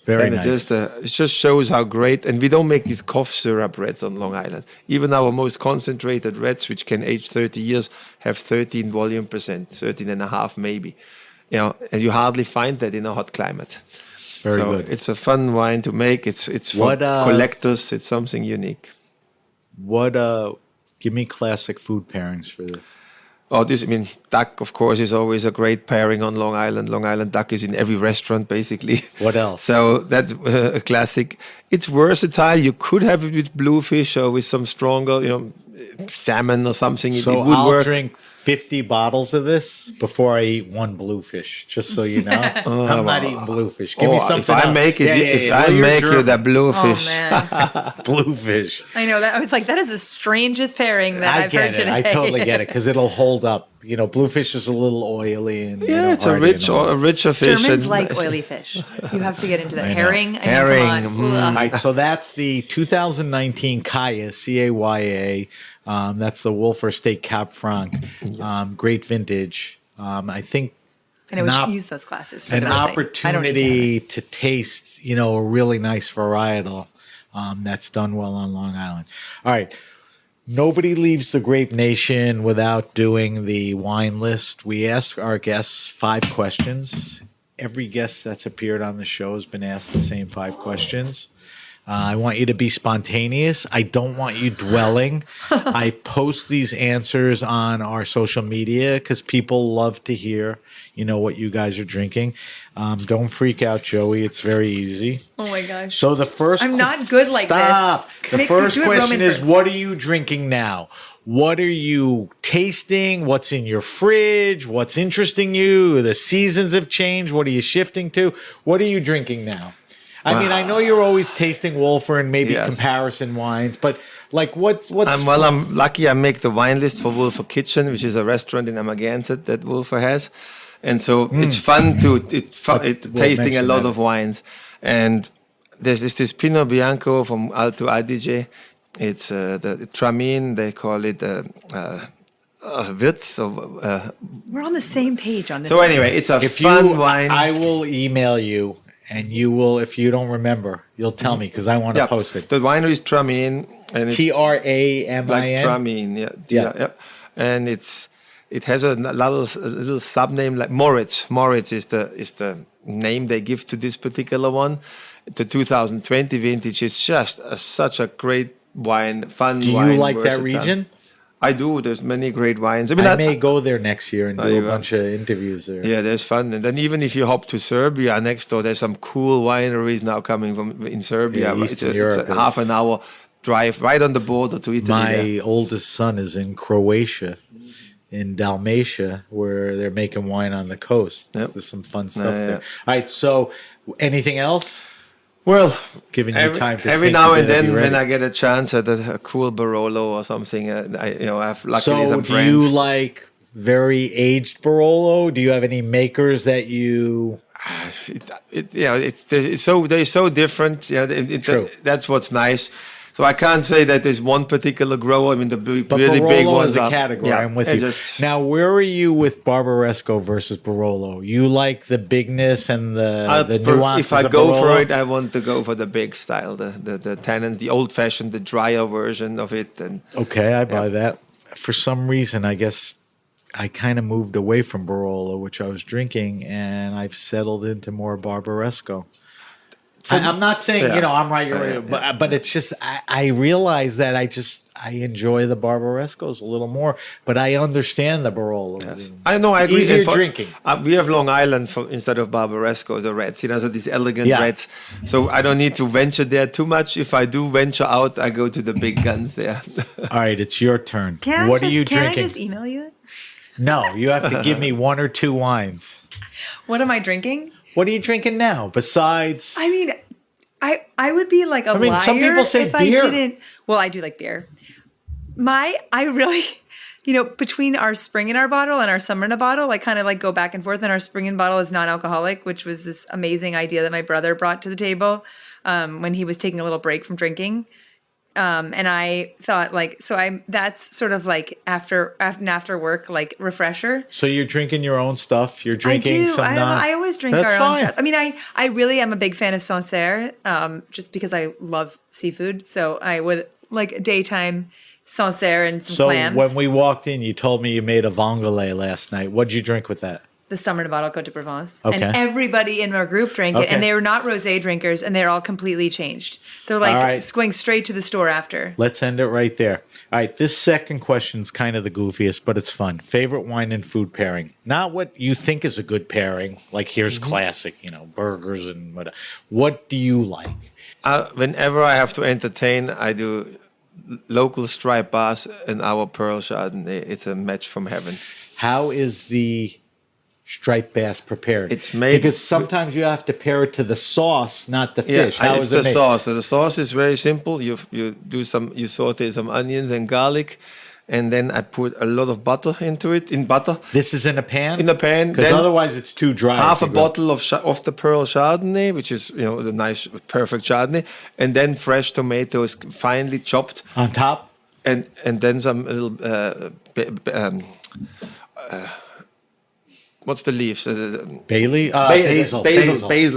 Very And nice. it just shows how great. And we don't make these cough syrup reds on Long Island. Even our most concentrated reds, which can age 30 years, have 13 volume percent, 13 and a half maybe. And you hardly find that in a hot climate. Very so good. It's a fun wine to make. It's for What, collectors. It's something unique. Give me classic food pairings for this. Oh, duck, of course, is always a great pairing on Long Island. Long Island duck is in every restaurant, basically. What else? So that's a classic. It's versatile. You could have it with bluefish or with some stronger, salmon or something. It So would I'll work. drink 50 bottles of this before I eat one bluefish, just so you know. I'm not eating bluefish. Give me something If I else. make it, if Well, I you're make you German. the Oh, bluefish. man. Bluefish. I know that. I was like, that is the strangest pairing that I I've heard get it. today. I totally get it because it'll hold up. Bluefish is a little oily and Yeah, it's hardy a richer fish. Germans and- like oily fish. You have to get into that. I know. Herring. I mean, Herring, come on. All right, so that's the 2019 Kaya, Caya. That's the Wolfer Estate Cab Franc. Great vintage. I think And we should use those glasses for an the rosé. I don't need opportunity to taste, a really nice varietal that's done well on Long Island. All right. Nobody leaves the Grape Nation without doing the wine list. We ask our guests 5 questions. Every guest that's appeared on the show has been asked the same 5 questions. I want you to be spontaneous. I don't want you dwelling. I post these answers on our social media because people love to hear, what you guys are drinking. Don't freak out, Joey. It's very easy. Oh my gosh. So the first... I'm not good like Stop. this. The Make- first do it question Roman is, first. what are you drinking now? What are you tasting? What's in your fridge? What's interesting you? The seasons have changed. What are you shifting to? What are you drinking now? I know you're always tasting Wolfer and maybe Yes. comparison wines, but what's I'm lucky I make the wine list for Wolfer Kitchen, which is a restaurant in Amagansett that Wolfer has. And so it's fun to tasting a mention lot that. of wines. And there's this Pinot Bianco from Alto Adige. It's the Tramin, they call it Wirtz. We're on the same page on this. So one. anyway, it's a if fun wine. I will email you, and you will, if you don't remember, you'll tell me because I want to post it. The winery is Tramin. And it's Tramin. like Tramin, yeah. And it has a little sub name like Moritz. Moritz is the name they give to this particular one. The 2020 vintage is just such a great wine, fun Do wine. you like that versatile. region? I do. There's many great wines. I may go there next year and There do you a go. bunch of interviews there. Yeah, there's fun. And then even if you hop to Serbia next door, there's some cool wineries now coming from in Serbia. Yeah, It's Eastern it's Europe a is- half an hour drive right on the border to Italy. My there. oldest son is in Croatia, in Dalmatia, where they're making wine on the coast. Yep. There's some fun stuff Yeah. there. All right, so anything else? Well, Giving you time to every think, now you and better be then when ready. I get a chance at a cool Barolo or something, I have luckily So some do friends. you like very aged Barolo? Do you have any makers that you... It's so they're so different. Yeah, True. That's what's nice. So I can't say that there's one particular grower. I mean, the But really big Barolo ones is a are category. Yeah, I'm with I you. just- Now, where are you with Barbaresco versus Barolo? You like the bigness and the nuances if I of go Barolo? for it, I want to go for the big style, the tannin, the old fashioned, the drier version of it. And Okay, I buy that. For some reason, I guess I kind of moved away from Barolo, which I was drinking, and I've settled into more Barbaresco. I'm not saying, Yeah. I'm right, you're right, but it's just, I realize that I enjoy the Barbarescos a little more, but I understand the Barolo. I know, I It's agree. easier And drinking. We have Long Island instead of Barbaresco, the reds, so these elegant Yeah. reds. So I don't need to venture there too much. If I do venture out, I go to the big guns there. All right, it's your turn. Can Are you Can drinking? I just email you it? No, you have to give me one or two wines. What am I drinking? What are you drinking now besides... I mean, I would be like a mean, liar some people say if beer. I didn't. Well, I do like beer. I really, between our spring in our bottle and our summer in a bottle, I kind of like go back and forth. And our spring in bottle is non-alcoholic, which was this amazing idea that my brother brought to the table when he was taking a little break from drinking. And I thought that's sort of like after work, like refresher. So you're drinking your own stuff. You're drinking I do. some I always drink That's our fine. own stuff. I mean, I really am a big fan of Sancerre, just because I love seafood. So I would like a daytime Sancerre and some So clams. when we walked in, you told me you made a vongole last night. What'd you drink with that? The summer in a bottle Côte de Provence. Okay. And everybody in our group drank it. Okay. And they were not rosé drinkers, and they're all completely changed. They're All like right. going straight to the store after. Let's end it right there. All right, this second question's kind of the goofiest, but it's fun. Favorite wine and food pairing. Not what you think is a good pairing, like here's classic, burgers and whatever. What do you like? Whenever I have to entertain, I do local striped bass and our Pearl Chardonnay. It's a match from heaven. How is the striped bass prepared? It's made- because sometimes you have to pair it to the sauce, not the fish. Yeah, How it's is the it made? sauce. The sauce is very simple. You saute some onions and garlic, and then I put a lot of butter into it. This is in a pan? In a pan. Because Then otherwise it's too dry. half if a you go- bottle of the Pearl Chardonnay, which is the nice perfect Chardonnay, and then fresh tomatoes finely chopped, On top? and then some little what's the leaves? Bailey? Basil.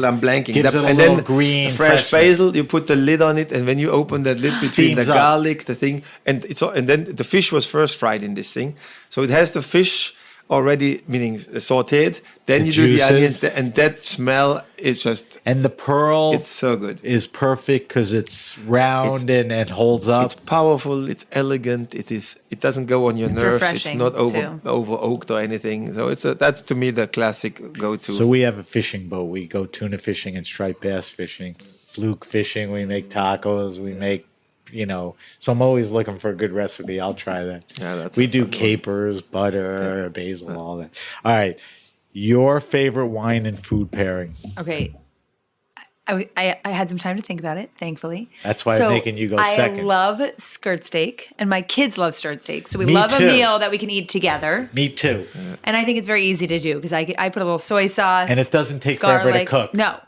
I'm blanking. Gives it a and little then green fresh freshness. basil. You put the lid on it, and when you open that lid between Steams the up. garlic, the thing, and then the fish was first fried in this thing, so it has the fish already, meaning sautéed. Then The you do the onions, juices. and that smell is just. And the pearl It's so good. is perfect because it's round and holds up. It's powerful. It's elegant. It doesn't go on your It's nerves. It's refreshing, not too. over oaked or anything. So that's to me the classic go-to. So we have a fishing boat. We go tuna fishing and striped bass fishing, fluke fishing. We make tacos. We make, so I'm always looking for a good recipe. I'll try that. Yeah, that's we a do fun one. capers, butter, basil, all that. All right. Your favorite wine and food pairing. Okay. I had some time to think about it, thankfully. That's why I'm making you go second. I love skirt steak, and my kids love skirt steak. So we Me love too. a meal that we can eat together. Me too. And I think it's very easy to do because I put a little soy sauce. And it doesn't take forever to garlic. cook. No.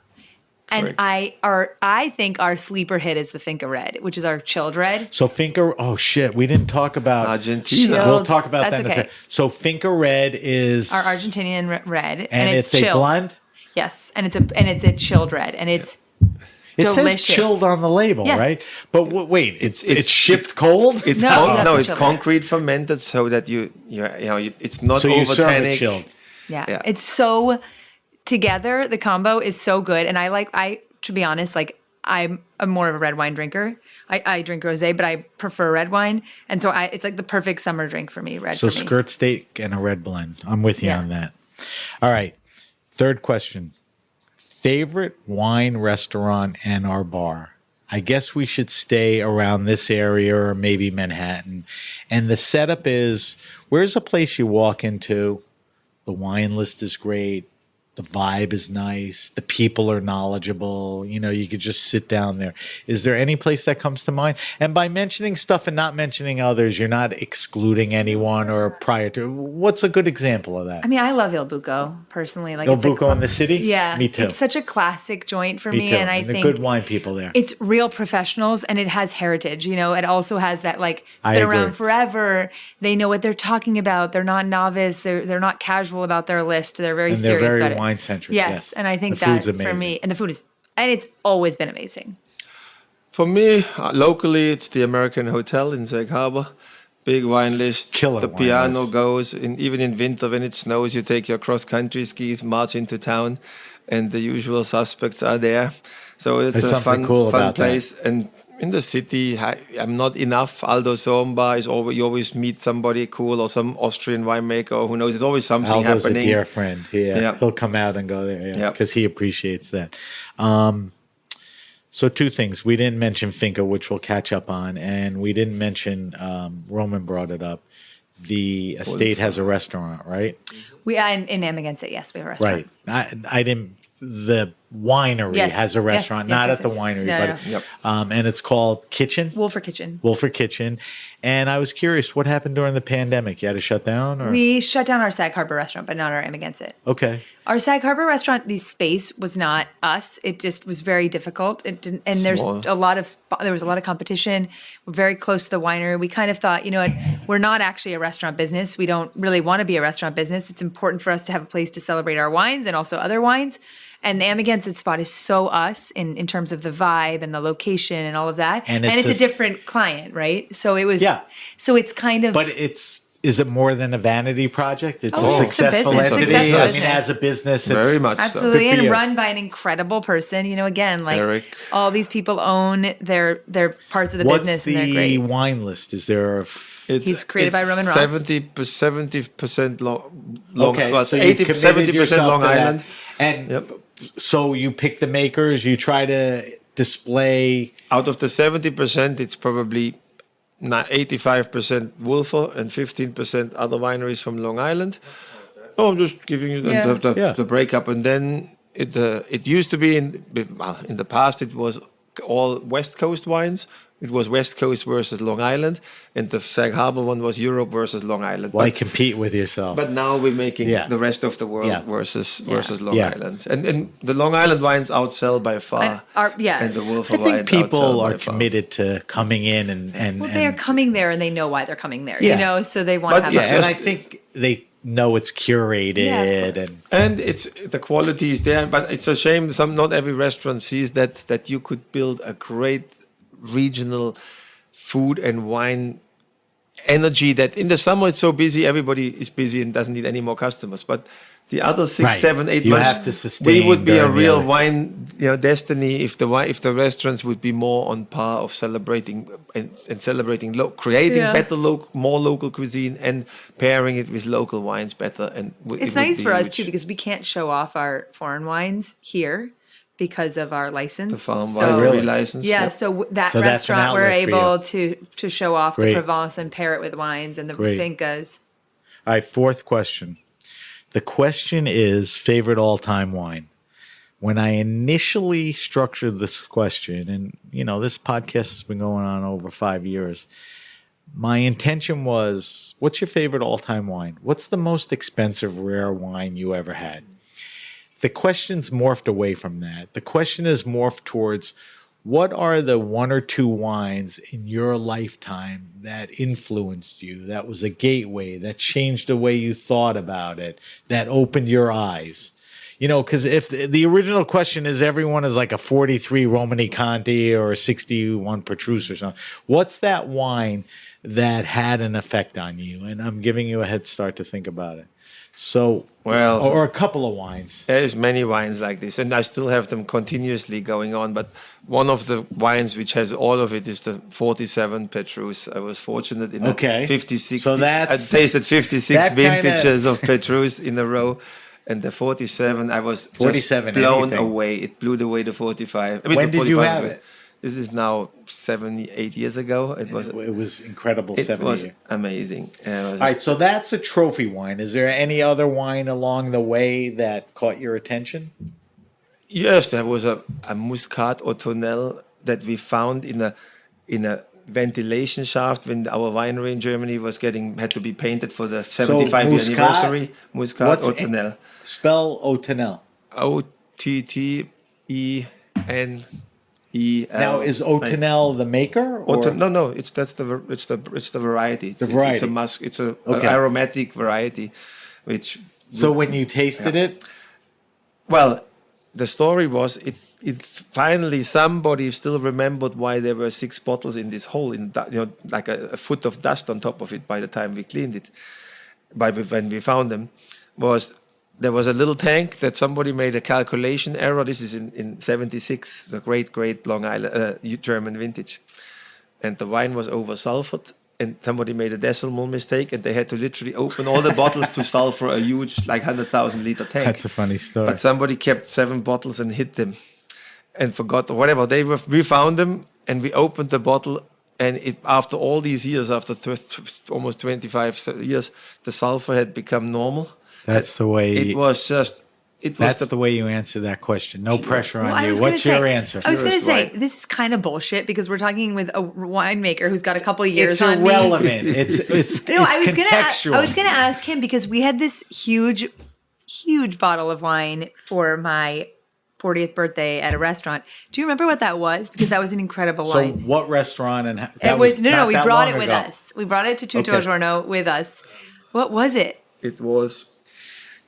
And Correct. I think our sleeper hit is the Finca Red, which is our chilled red. So Finca, oh shit, we didn't talk about Argentina. Chilled. We'll talk about That's that in a okay. second. So Finca Red is Our Argentinian red, and it's a chilled. blend. Yes, and it's a chilled red, and it's It delicious. says chilled on the label, Yes. right? But wait, it's It's- shipped cold. It's No, you have to it's chill it. concrete fermented so that it's not so you serve it over-tannic. chilled. Yeah. It's so together, the combo is so good. And to be honest, like I'm more of a red wine drinker. I drink rosé, but I prefer red wine, and so it's like the perfect summer drink for me. Red So for me. skirt steak and a red blend. I'm with you Yeah. on that. All right. Third question. Favorite wine restaurant and or bar? I guess we should stay around this area or maybe Manhattan. And the setup is, where's a place you walk into? The wine list is great. The vibe is nice. The people are knowledgeable. You know, you could just sit down there. Is there any place that comes to mind? And by mentioning stuff and not mentioning others, you're not excluding anyone or prior to. What's a good example of that? I mean, I love Il Buco personally. Like Il it's a Buco in the city? Yeah, Me too. It's such a classic joint for Me me, too. and I the think good wine people there. it's real professionals and it has heritage. You know, it also has that like it's I been agree. around forever. They know what they're talking about. They're not novice. They're not casual about their list. They're very And they're serious very about it. wine-centric, Yes, yes. and I think The that food's for amazing. me, and the food is, and it's always been amazing. For me, locally, it's the American Hotel in Sag Harbor. Big wine list. Killer The wine piano list. goes. Even in winter, when it snows, you take your cross-country skis, march into town, and the usual suspects are there. So it's There's a something fun, cool fun about that. place. And in the city, I'm not enough. Aldo Somba is always, you always meet somebody cool or some Austrian winemaker or who knows. There's always something Aldo's happening. a dear friend. Yeah. He'll come out and go there Yeah. because he appreciates that. So two things. We didn't mention Finca, which we'll catch up on, and we didn't mention, Roman brought it up, the estate has a restaurant, right? We in Amagansett, yes, we have a restaurant. Right. I didn't. The winery Yes. has a Yes, restaurant, yes, not yes, at the yes. winery, No, but no. Yep. And it's called Kitchen. Wolfer Kitchen. Wolfer Kitchen. And I was curious, what happened during the pandemic? You had to shut down, or We shut down our Sag Harbor restaurant, but not our Amagansett. okay? Our Sag Harbor restaurant, the space was not us. It just was very difficult. It didn't, and Small. there was a lot of competition. We're very close to the winery. We kind of thought, you know what, we're not actually a restaurant business. We don't really want to be a restaurant business. It's important for us to have a place to celebrate our wines and also other wines. And the Amagansett spot is so us in terms of the vibe and the location and all of that. And And it's it's a a different client, right? So it was. Yeah. So it's kind of. But is it more than a vanity project? It's Oh, a it's a successful business. entity. Successful I mean, business. as a business, it's Very much so. Absolutely, Good for and you. run by an incredible person. You know, again, like Eric. all these people own their parts of the What's business, and they're the great. wine list? Is there a He's created by Roman Roth. 70% long. okay? Well, So you 80, committed 70% yourself Long to that. Island. And Yep. so you pick the makers. You try to display. Out of the 70%, it's probably 85% Wolfer and 15% other wineries from Long Island. Oh, I'm just giving you Yeah. the breakup. And then it used to be in the past, it was all West Coast wines. It was West Coast versus Long Island, and the Sag Harbor one was Europe versus Long Island. Why compete with yourself? But now we're making Yeah. the rest of the world Yeah. versus Long Yeah. Island, and the Long Island wines outsell by far. And the Wolfer I think wines people outsell are by far. committed to coming in and Well, they're coming there and they know why they're coming there. Yeah. You know, so they want But to have. yeah, a and I think they know it's curated Yeah. and And the quality is there, but it's a shame not every restaurant sees that you could build a great regional food and wine energy. That in the summer it's so busy, everybody is busy and doesn't need any more customers. But the other 6, Right. 7, 8 You months, have to sustain we would be a during the real other- wine destiny if the restaurants would be more on par of celebrating and celebrating creating Yeah. better more local cuisine and pairing it with local wines better. And It's nice for us too because we can't show off our foreign wines here because of our license. The farm So- winery really? license. Yeah, yep. so that So that's an restaurant we're outlet for able to show off Great. the Provence and pair it with wines and the Great. fincas. All right, fourth question. The question is favorite all-time wine. When I initially structured this question, and this podcast has been going on over 5 years, my intention was, what's your favorite all-time wine? What's the most expensive rare wine you ever had? The question's morphed away from that. The question is morphed towards, what are the one or two wines in your lifetime that influenced you, that was a gateway, that changed the way you thought about it, that opened your eyes? Because if the original question is everyone is like a 43 Romani Conti or a 61 Petrus or something, what's that wine that had an effect on you? And I'm giving you a head start to think about it. So, Well, or a couple of wines. There's many wines like this, and I still have them continuously going on. But one of the wines which has all of it is the 47 Petrus. I was fortunate in Okay. 56. So I tasted 56 that vintages of Petrus in a row, and the 47 I was 47 just blown anything. away. It blew away the 45. I mean, When the did you 45 have was- it? This is now 8 years ago. It was incredible. It 70 was years. amazing. All right, so that's a trophy wine. Is there any other wine along the way that caught your attention? Yes, there was a Muscat or Tonnelle that we found in a ventilation shaft when our winery in Germany had to be painted for the 75 year Muscat, anniversary. Muscat what's or Tonnelle. Spell Otanel. Ottnel. Now, is Otanel the maker? Or? No. It's the variety. It's, The variety. It's a musk. It's a Okay. aromatic variety, which. So when you tasted it, Well, the story was it finally somebody still remembered why there were 6 bottles in this hole, like a foot of dust on top of it by the time we cleaned it. When we found them, there was a little tank that somebody made a calculation error. This is in 76, the great Long Island German vintage, and the wine was over sulfured. And somebody made a decimal mistake, and they had to literally open all the bottles to sulfur a huge, like 100,000 liter tank. that's a funny story. But somebody kept 7 bottles and hid them, and forgot or whatever. We found them, and we opened the bottle, and after all these years, after almost 25 years, the sulfur had become normal. That's the way. It was just. That's the way you answer that question. No pressure on Well, I you. was gonna What's your say- answer? I was going to Purest say wine. this is kind of bullshit because we're talking with a winemaker who's got a couple of years It's on me. irrelevant. It's No, I was contextual. gonna ask him because we had this huge bottle of wine for my 40th birthday at a restaurant. Do you remember what that was? Because that was an incredible So wine. what restaurant and It was not we that brought long it with ago. us. We brought it to Tutto Okay. Giorno with us. What was it? It was.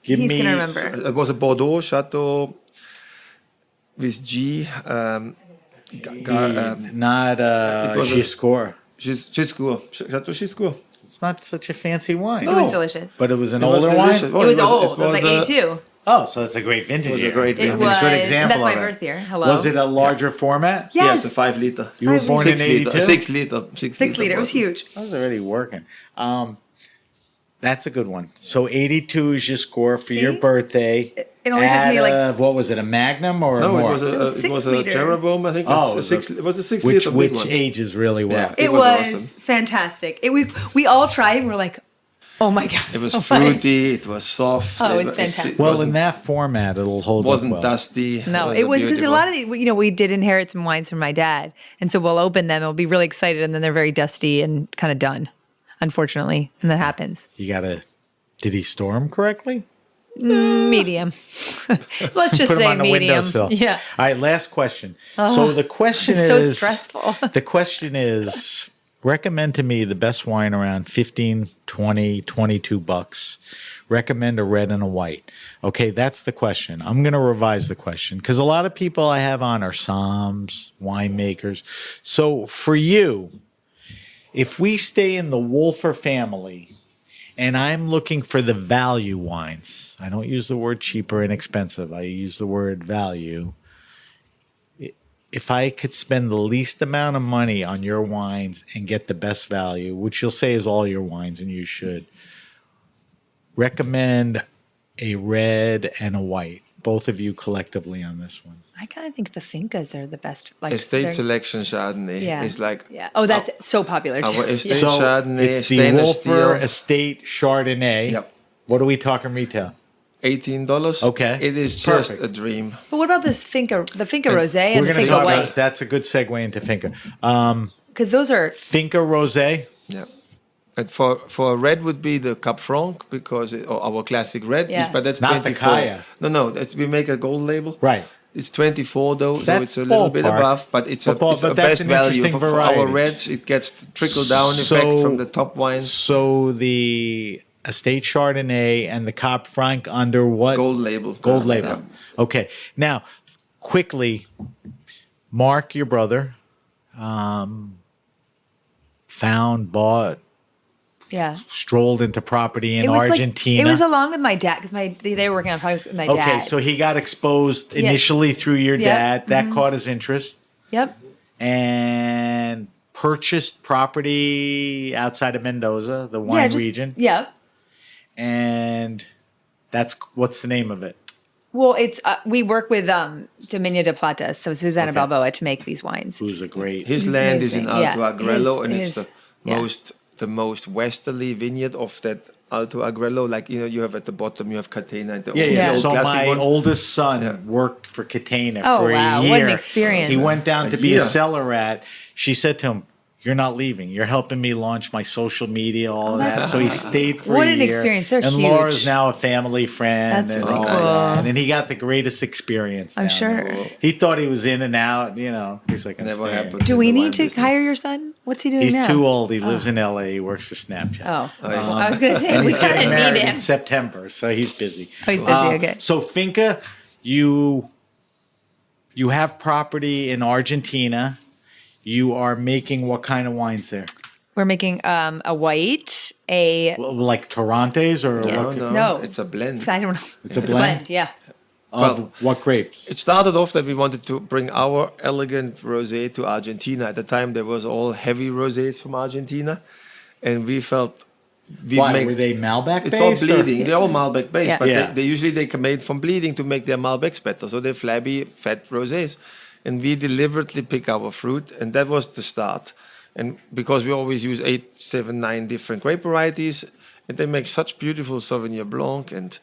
Give He's me gonna remember. It was a Bordeaux Chateau with G. not It was a- Giscourt. Giscourt. Chateau Giscourt. It's not such a fancy wine. It was delicious. But it was an It was older delicious. wine. Oh, It was old. It was like a- 82. Oh, so that's a great vintage. It was a year. great It vintage. was. Good example That's my of it. birth year. Hello. Was it a larger format? Yes. Yes, a 5 liter. You were born in 82. 6 liter. 6 liter. It was huge. I was already working. That's a good one. So 82 is your score for your See? birthday. It only took me, like- what was it? A Magnum or No, more? it was a, was it 6 was a liter. Jeroboam, I think. Oh, It was a 6 which liter big one. ages really well. Yeah. It was was awesome. fantastic. We all tried and we're like, oh my god. It was oh my- fruity. It was soft. Oh, it, it's fantastic. It Well, wasn't, in that format, it'll hold wasn't up well. dusty. No, it was because a lot of the, we did inherit some wines from my dad, and so we'll open them. We'll be really excited, and then they're very dusty and kind of done, unfortunately, and that happens. You gotta. Did he store them correctly? Medium. Let's just Put them say on the medium. windowsill. Yeah. All right, last question. So the question it's so is stressful. The question is recommend to me the best wine around 15, 20, 22 bucks. Recommend a red and a white. Okay, that's the question. I'm going to revise the question because a lot of people I have on are somms, winemakers. So for you, if we stay in the Wolfer family and I'm looking for the value wines, I don't use the word cheap or inexpensive. I use the word value. If I could spend the least amount of money on your wines and get the best value, which you'll say is all your wines, and you should, recommend a red and a white, both of you collectively on this one. I kind of think the Fincas are the best. Like Estate they're- Selection Chardonnay Yeah. is like Yeah. Oh, that's so popular too. our estate So Chardonnay, it's the stainless Wolfer steel, Estate Chardonnay. Yep. What are we talking retail? $18. Okay. It is just Perfect. a dream. But what about this Finca, the Finca Rosé and We're the going to Finca talk White? about that's a good segue into Finca. Because those are Finca Rosé. Yeah. And for a red would be the Cap Franc because or our classic red, Yeah. but that's Not the 24. Kaya. No, we make a gold label. Right. It's 24 though, so That's it's a little bit ballpark. above, but it's a But that's best an value interesting for our variety. reds. It gets trickle down effect from the top wines. So the Estate Chardonnay and the Cop Franc under what? Gold label. Gold Yeah. label. Okay. Now, quickly, Mark, your brother, found, bought, Yeah. strolled into property in It was Argentina. Like, it was along with my dad because they were working on projects with my dad. Okay, so he got exposed initially through your Yep. dad. That caught his interest. Yep. And purchased property outside of Mendoza, the wine region. Yep. And what's the name of it? Well, it's we work with Dominio de Plata, so Susana Balboa, to make these wines. Who's a great. His land is in amazing. Alto Yeah. Agrello, and His- it's yeah. the most westerly vineyard of that Alto Agrello. Like, you have at the bottom, you have Catena. And the Yeah. old So classic my ones. oldest son worked for Catena Oh, for wow. a year. What an experience. He went down A to be year. a cellar rat. She said to him, "You're not leaving. You're helping me launch my social media, all of that." that's So he awesome. stayed for What a an year. experience. They're and huge. Laura's now a family friend. That's and really all cool. that. And he got the greatest experience. I'm down sure. there. He thought he was in and out. He's like, I'm Never staying. happened. Do in we the need wine to business. hire your son? What's he doing He's now? too old. He lives in LA. He works for Snapchat. Oh, yeah. I was going to say And we he's kind getting of married need in him. September, so he's busy. Oh, he's busy, okay. So Finca, you have property in Argentina. You are making what kind of wines there? We're making a white, a Like Torrontes or Yeah. what? No. It's a blend. I don't know. It's a blend? Yeah. Of Well, what grapes? It started off that we wanted to bring our elegant rosé to Argentina. At the time, there was all heavy rosés from Argentina, and we felt Why were they Malbec It's based? all or- bleeding. They're all Malbec based, Yeah. but Yeah. they usually they can made from bleeding to make their Malbecs better. So they're flabby, fat rosés, and we deliberately pick our fruit, and that was the start. And because we always use 8, 7, 9 different grape varieties, and they make such beautiful Sauvignon Blanc and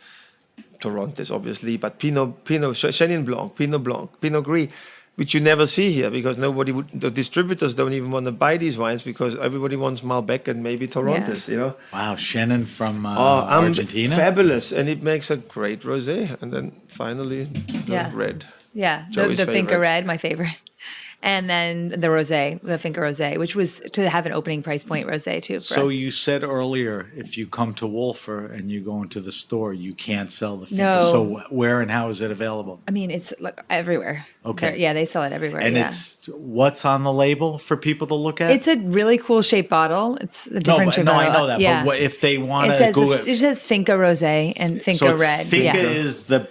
Torrontes, obviously, but Chenin Blanc, Pinot Gris, which you never see here because the distributors don't even want to buy these wines because everybody wants Malbec and maybe Torrontes, Wow, Shannon from I'm Argentina. fabulous, and it makes a great rosé. And then finally, the Yeah. red. Yeah, Joey's the Finca favorite. Red, my favorite. And then the rosé, the Finca Rosé, which was to have an opening price point rosé too. For So us. you said earlier, if you come to Wolfer and you go into the store, you can't sell the Finca. No. So where and how is it available? I mean, it's like everywhere. Okay. Yeah, they sell it everywhere. And yeah. it's what's on the label for people to look at? It's a really cool shaped bottle. It's a no, different but, shape no, bottle. I know that. Yeah. But what, if they want it to says Google it says Finca Rosé and Finca so it's Red. Finca yeah. is the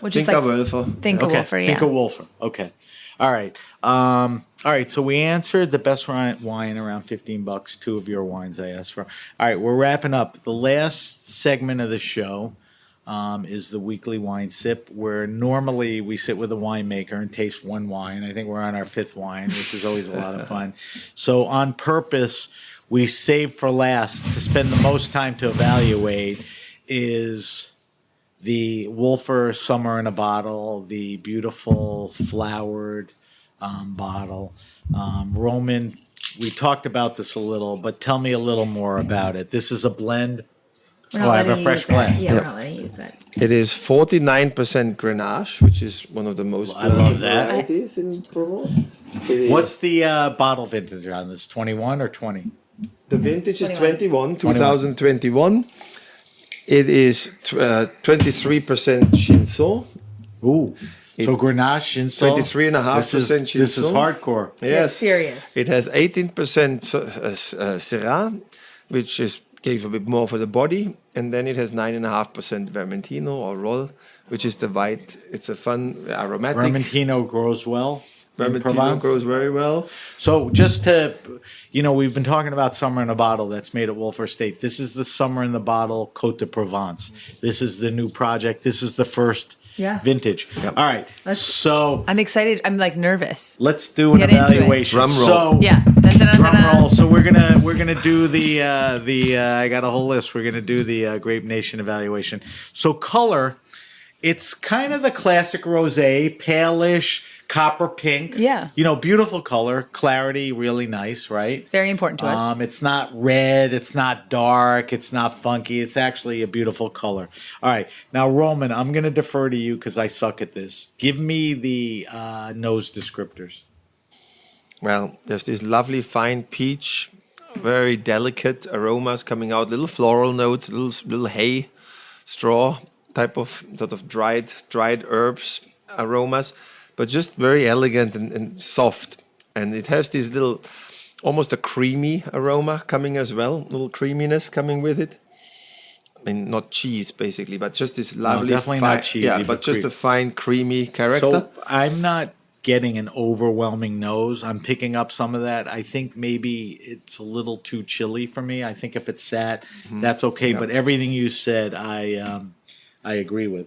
which is Finca like Wölfer. Finca okay. Wolfer. Yeah. Finca Wolfer. Okay. All right. All right. So we answered the best wine around $15. 2 of your wines I asked for. All right. We're wrapping up. The last segment of the show is the weekly wine sip, where normally we sit with a winemaker and taste one wine. I think we're on our 5th wine, which is always a lot of fun. So on purpose, we save for last to spend the most time to evaluate is the Wolfer Summer in a Bottle, the beautiful flowered bottle. Roman, we talked about this a little, but tell me a little more about it. This is a blend. Oh, I have a fresh glass. Yeah, we're not letting you use that. It is 49% Grenache, which is one of the most I love that. varieties in Provence. It is- What's the bottle vintage on this? 21 or 20? The vintage is 2021. It is 23% Chinsault. Ooh. So Grenache, Insult. 23.5% This is Chinsault. hardcore. Yes. serious. It has 18% Syrah, which gives a bit more for the body. And then it has 9.5% Vermentino or Roll, which is the white. It's a fun aromatic. Vermentino grows well. in Vermentino Provence. grows very well. So just to, we've been talking about Summer in a Bottle that's made at Wolfer Estate. This is the Summer in the Bottle Côte de Provence. This is the new project. This is the first vintage. All right. So I'm excited. I'm like nervous. let's do an Get into it. evaluation. Drum roll. So Yeah. Dun, dun, dun, drum dun, dun. roll. So we're gonna do the I got a whole list. We're gonna do the Grape Nation evaluation. So color, it's kind of the classic rosé, palish, copper pink. Yeah. Beautiful color, clarity, really nice, right? Very important to us. It's not red, it's not dark, it's not funky. It's actually a beautiful color. All right, now Roman, I'm gonna defer to you because I suck at this. Give me the nose descriptors. Well, there's this lovely fine peach, very delicate aromas coming out, little floral notes, little hay, straw type of sort of dried herbs aromas, but just very elegant and soft. And it has these little almost a creamy aroma coming as well, a little creaminess coming with it. I mean, not cheese basically, but just this lovely, definitely not cheesy, Yeah, but but just cream. a fine, creamy character. So I'm not getting an overwhelming nose. I'm picking up some of that. I think maybe it's a little too chilly for me. I think if it sat, that's okay. Yeah. But everything you said, I agree with.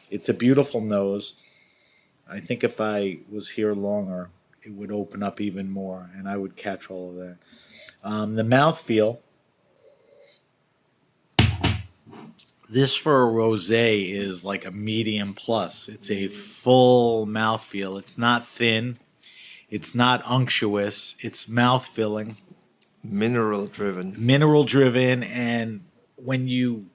It's a beautiful nose. I think if I was here longer, it would open up even more, and I would catch all of that. The mouthfeel. This for a rosé is like a medium plus. It's a full mouthfeel. It's not thin. It's not unctuous. It's mouth-filling, Mineral driven. mineral-driven, and when you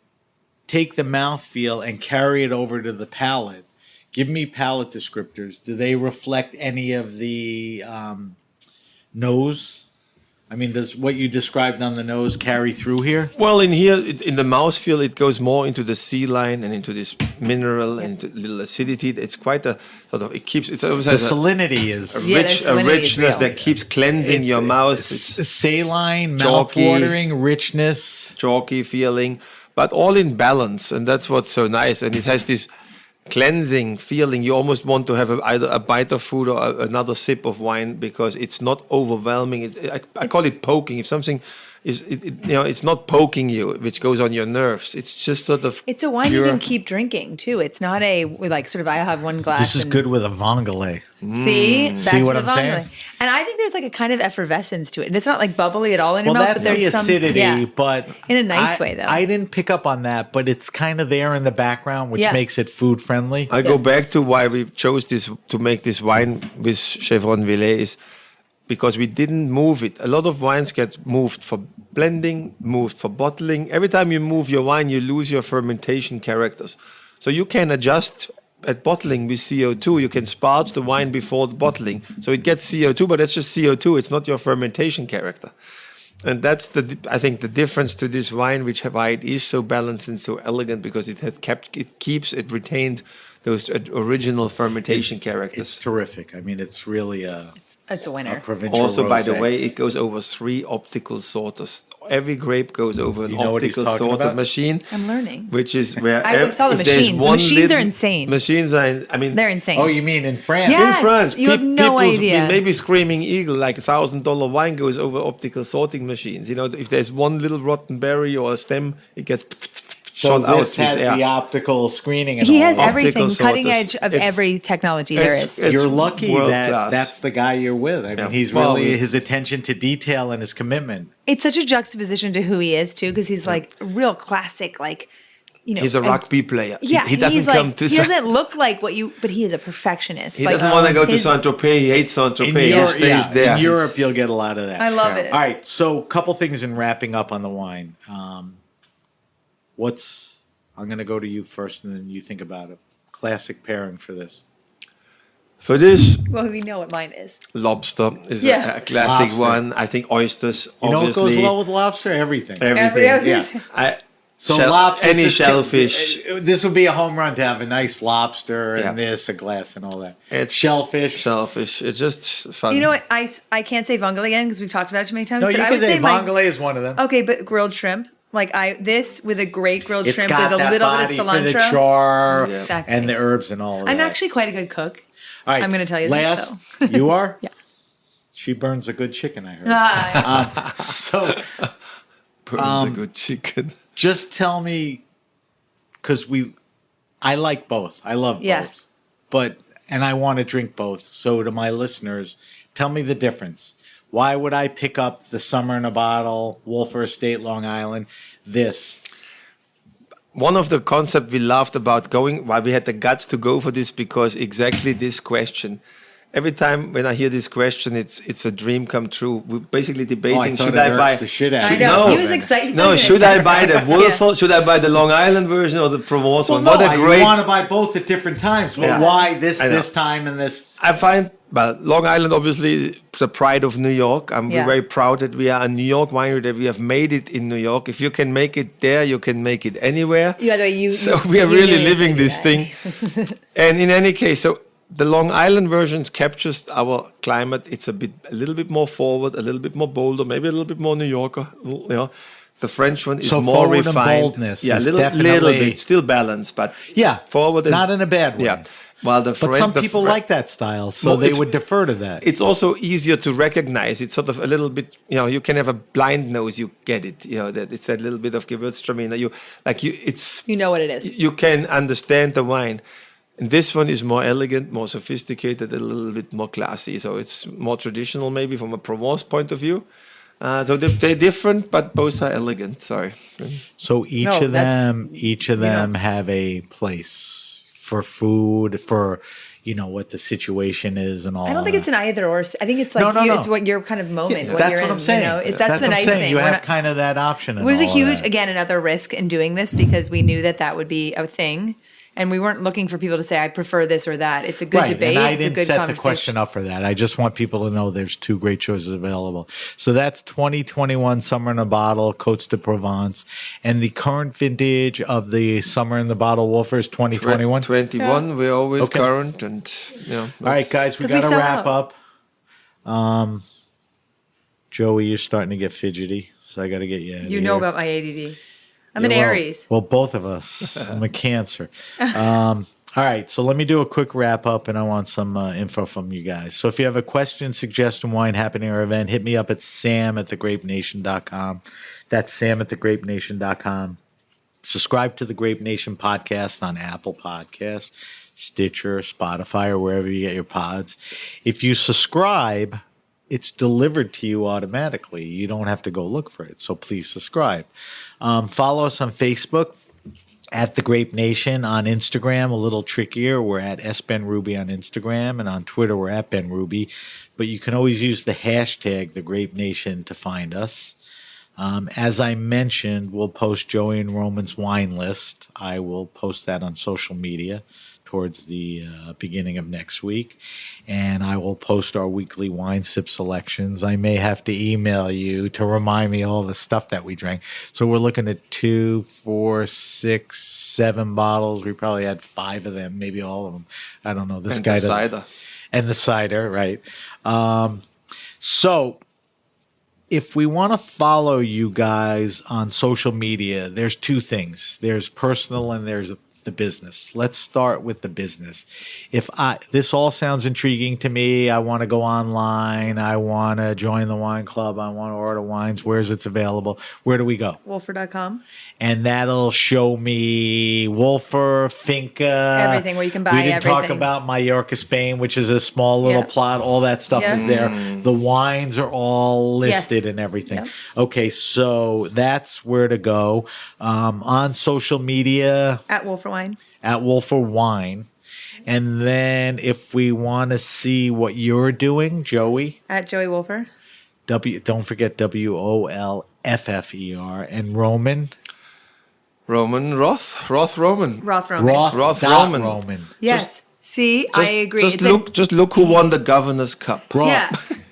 take the mouthfeel and carry it over to the palate, give me palate descriptors. Do they reflect any of the nose? I mean, does what you described on the nose carry through here? Well, in here, in the mouthfeel, it goes more into the sea line and into this mineral and into little acidity. It's quite a sort of, it keeps, it's always The has salinity is Yeah, the a salinity is richness real. that keeps cleansing your mouth. It's saline, chalky. mouth-watering, richness. chalky feeling, but all in balance, and that's what's so nice. And it has this cleansing feeling. You almost want to have either a bite of food or another sip of wine because it's not overwhelming. I call it poking. If something is, it's not poking you, which goes on your nerves. It's just sort of. It's a wine pure. you can keep drinking too. It's not a like sort of I have one glass. This is and- good with a Vongole. See, back See to what the I'm Vongole. saying? And I think there's like a kind of effervescence to it, and it's not like bubbly at all in your Well, mouth. that's but the there's acidity, yeah. but In a nice way, though. I didn't pick up on that, but it's kind of there in the background, which Yeah. makes it food friendly. I go back to why we chose this to make this wine with Chevron Villet is because we didn't move it. A lot of wines get moved for blending, moved for bottling. Every time you move your wine, you lose your fermentation characters. So you can adjust at bottling with CO2. You can sparge the wine before the bottling. So it gets CO2, but that's just CO2. It's not your fermentation character. And that's I think the difference to this wine, why it is so balanced and so elegant, because it retained those original fermentation characters. It's terrific. I mean, it's really It's a winner. provincial Also, by the rosé. way, it goes over 3 optical sorters. Every grape goes over an you know what he's optical talking sorter about? machine, I'm learning. which is where I saw the if there's machines. The one machines are little- insane. Machines are, I mean, They're insane. Oh, you mean in France? Yeah. in France, you have no people's idea. maybe screaming eagle, like $1,000 wine goes over optical sorting machines. You know, if there's one little rotten berry or a stem, it gets So shot out. this has Yeah. the optical screening and He all has that. everything, Optical cutting sorters. edge of It's- every technology there is. it's You're lucky world that class. that's the guy you're with. I mean, Yeah. he's Well, really we- his attention to detail and his commitment. It's such a juxtaposition to who he is too, because he's like a real classic, like He's a and- rugby player. Yeah, he doesn't he's come like, to. he doesn't look like what you, but he is a perfectionist. He like, doesn't want to go to his- Saint Tropez. He hates Saint In, Tropez. He Europe, stays there. in Europe, you'll get a lot of that. I love it. All right, so couple things in wrapping up on the wine. I'm going to go to you first, and then you think about it. Classic pairing for this. For this, Well, we know what mine is. lobster is Yeah. a classic Lobster. one. I think oysters, You know what obviously. goes well with lobster? Everything. Everything. I was gonna Yeah. say- So any this is- shellfish. This would be a home run to have a nice lobster and Yeah. this, a glass, and all that. It's shellfish. Shellfish. It's just fun. You know what? I can't say Vongole again because we've talked about it too many times. No, but you I can would say say my, vongole is one of them. okay, but grilled shrimp. Like this with a great grilled It's shrimp got with a that little bit body of for the cilantro. char Exactly. and the herbs and all of I'm that. actually quite a good cook. All right, I'm gonna tell you that, Last, so. you are? Yeah. She burns a good chicken, I heard. Ah, So Burns a good chicken. just tell me, because I like both. I love Yes. both. And I want to drink both. So to my listeners, tell me the difference. Why would I pick up the Summer in a Bottle, Wolfer Estate, Long Island, this? One of the concepts we loved about why we had the guts to go for this, because exactly this question. Every time when I hear this question, it's a dream come true. We're basically debating, thought should it I irks buy the shit out I of know. you. He was excited. No, should I buy the Wolf? Should I buy the Long Island version or the Provence Well, one? no, What a great! you want to buy both at different times. But Yeah. why this I know. time and this? I find, Long Island, obviously, the pride of New York. Yeah. We're very proud that we are a New York winery, that we have made it in New York. If you can make it there, you can make it anywhere. Yeah, the way So we are really living this thing. And in any case, so the Long Island versions captures our climate. It's a little bit more forward, a little bit more bolder, maybe a little bit more New Yorker. You know, the French one is So more forward and refined. boldness Yeah, a is little definitely- bit, still balanced, but Yeah, forward and not in a bad way. Yeah, while the But some people like that style, so they would defer to that. It's also easier to recognize. It's sort of a little bit, you know, you can have a blind nose, you get it. You know, that it's that little bit of Gewürztraminer. You know what it is. You can understand the wine. And this one is more elegant, more sophisticated, a little bit more classy. So it's more traditional, maybe from a Provence point of view. So they're different, but both are elegant. Sorry. So each of them have a place for food, for what the situation is and all. I don't think it's an either or. I think it's like it's what your kind of moment. What that's you're what in, I'm saying. That's the nice thing. You have kind of that option. It was a huge, again, another risk in doing this because we knew that would be a thing. And we weren't looking for people to say, I prefer this or that. It's a good debate. And I it's a didn't good set the conversation. question up for that. I just want people to know there's 2 great choices available. So that's 2021 Summer in a Bottle, Côtes de Provence. And the current vintage of the Summer in the Bottle Wolfer is 2021? 21. We're always current. And all right, guys, we got to wrap up. Joey, you're starting to get fidgety, so I got to get you out of here. You know about my ADD. I'm an Aries. Well, both of us. I'm a Cancer. All right, so let me do a quick wrap up, and I want some info from you guys. So if you have a question, suggestion, wine happening or event, hit me up at sam@thegrapenation.com. That's sam@thegrapenation.com. Subscribe to the Grape Nation podcast on Apple Podcasts, Stitcher, Spotify, or wherever you get your pods. If you subscribe, it's delivered to you automatically. You don't have to go look for it. So please subscribe. Follow us on Facebook at The Grape Nation. On Instagram, a little trickier. We're at SBenRuby on Instagram. And on Twitter, we're at BenRuby. But you can always use the hashtag The Grape Nation to find us. As I mentioned, we'll post Joey and Roman's wine list. I will post that on social media towards the beginning of next week. And I will post our weekly wine sip selections. I may have to email you to remind me all the stuff that we drank. So we're looking at 2, 4, 6, 7 bottles. We probably had 5 of them, maybe all of them. I don't know. This guy doesn't. Cider. And the cider, right. So if we want to follow you guys on social media, there's 2 things. There's personal and there's the business. Let's start with the business. This all sounds intriguing to me. I want to go online. I want to join the wine club. I want to order wines. Where's it's available? Where do we go? Wolfer.com. And that'll show me Wolfer, Finca. Everything where you can buy everything. We didn't talk everything. about Mallorca, Spain, which is a small little plot. All that stuff is there. The wines are all listed and everything. Yep. Okay, so that's where to go. On social media. At Wolfer Wine. At Wolfer Wine. And then if we want to see what you're doing, Joey. At Joey Wolfer. Don't forget WOLFFER. And Roman. Roman Roth. Roth Roman. Roth Roman. Roth Roman. Roman. Yes. See, I agree. Just look who won the Governor's Cup. Yeah.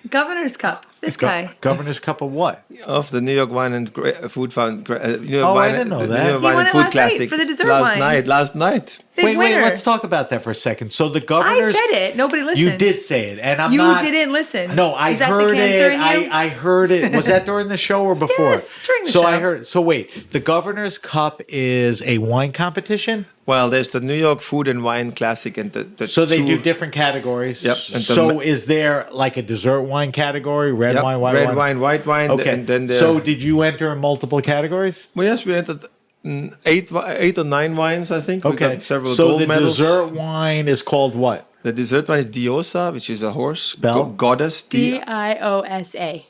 Governor's Cup. This guy. Governor's Cup of what? Of the New York Wine and Food Fund. I didn't know that. New York He Wine won and it Food last night Classic. for the dessert wine. Last night. Big winner. Let's talk about that for a second. So the Governor's... I said it. Nobody listened. You did say it, and I'm you not... You didn't listen. No, I Is that heard the cancer it. in you? I heard it. Was that during the show or before? Yes, during the show. I heard... So wait, the Governor's Cup is a wine competition? Well, there's the New York Food and Wine Classic and the So they do different categories? Yep. And so is there like a dessert wine category? Red wine, white wine? Red wine, white wine. Okay. And then So did you enter in multiple categories? Well, yes, we entered 8 or 9 wines, I think. We Okay. got several So gold the medals. dessert wine is called what? The dessert wine is Diosa, which is a horse. Spell? Goddess. Diosa.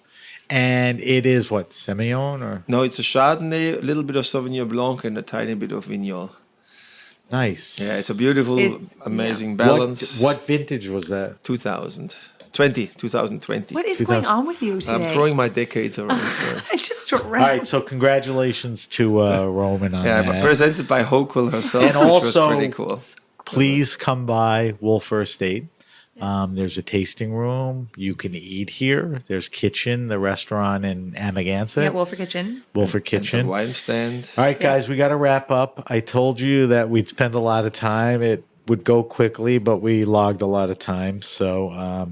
And it is what, Semillon or? No, it's a Chardonnay, a little bit of Sauvignon Blanc, and a tiny bit of Vignol. Nice. Yeah, it's a beautiful, amazing What, balance. what vintage was that? 2020. What is going on with you today? I'm throwing my decades around. So. I just All right, so congratulations to Roman on Yeah, that. presented by Hoquil herself, And which also, was pretty cool. please come by Wolfer Estate. There's a tasting room. You can eat here. There's kitchen, the restaurant in Amagansett. Yeah, Wolfer Kitchen. Wolfer And Kitchen. the wine stand. All right, guys, we got to wrap up. I told you that we'd spend a lot of time. would go quickly, but we logged a lot of time. So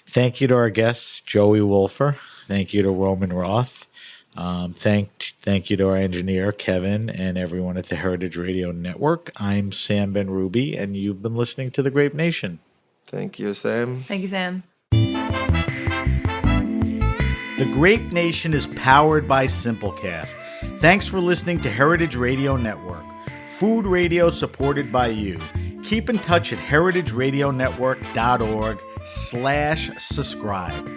thank you to our guests, Joey Wolfer. Thank you to Roman Roth. Thank you to our engineer, Kevin, and everyone at the Heritage Radio Network. I'm Sam Ben-Ruby, and you've been listening to The Grape Nation. Thank you, Sam. Thank you, Sam. The Grape Nation is powered by Simplecast. Thanks for listening to Heritage Radio Network. Food radio supported by you. Keep in touch at heritageradionetwork.org/subscribe.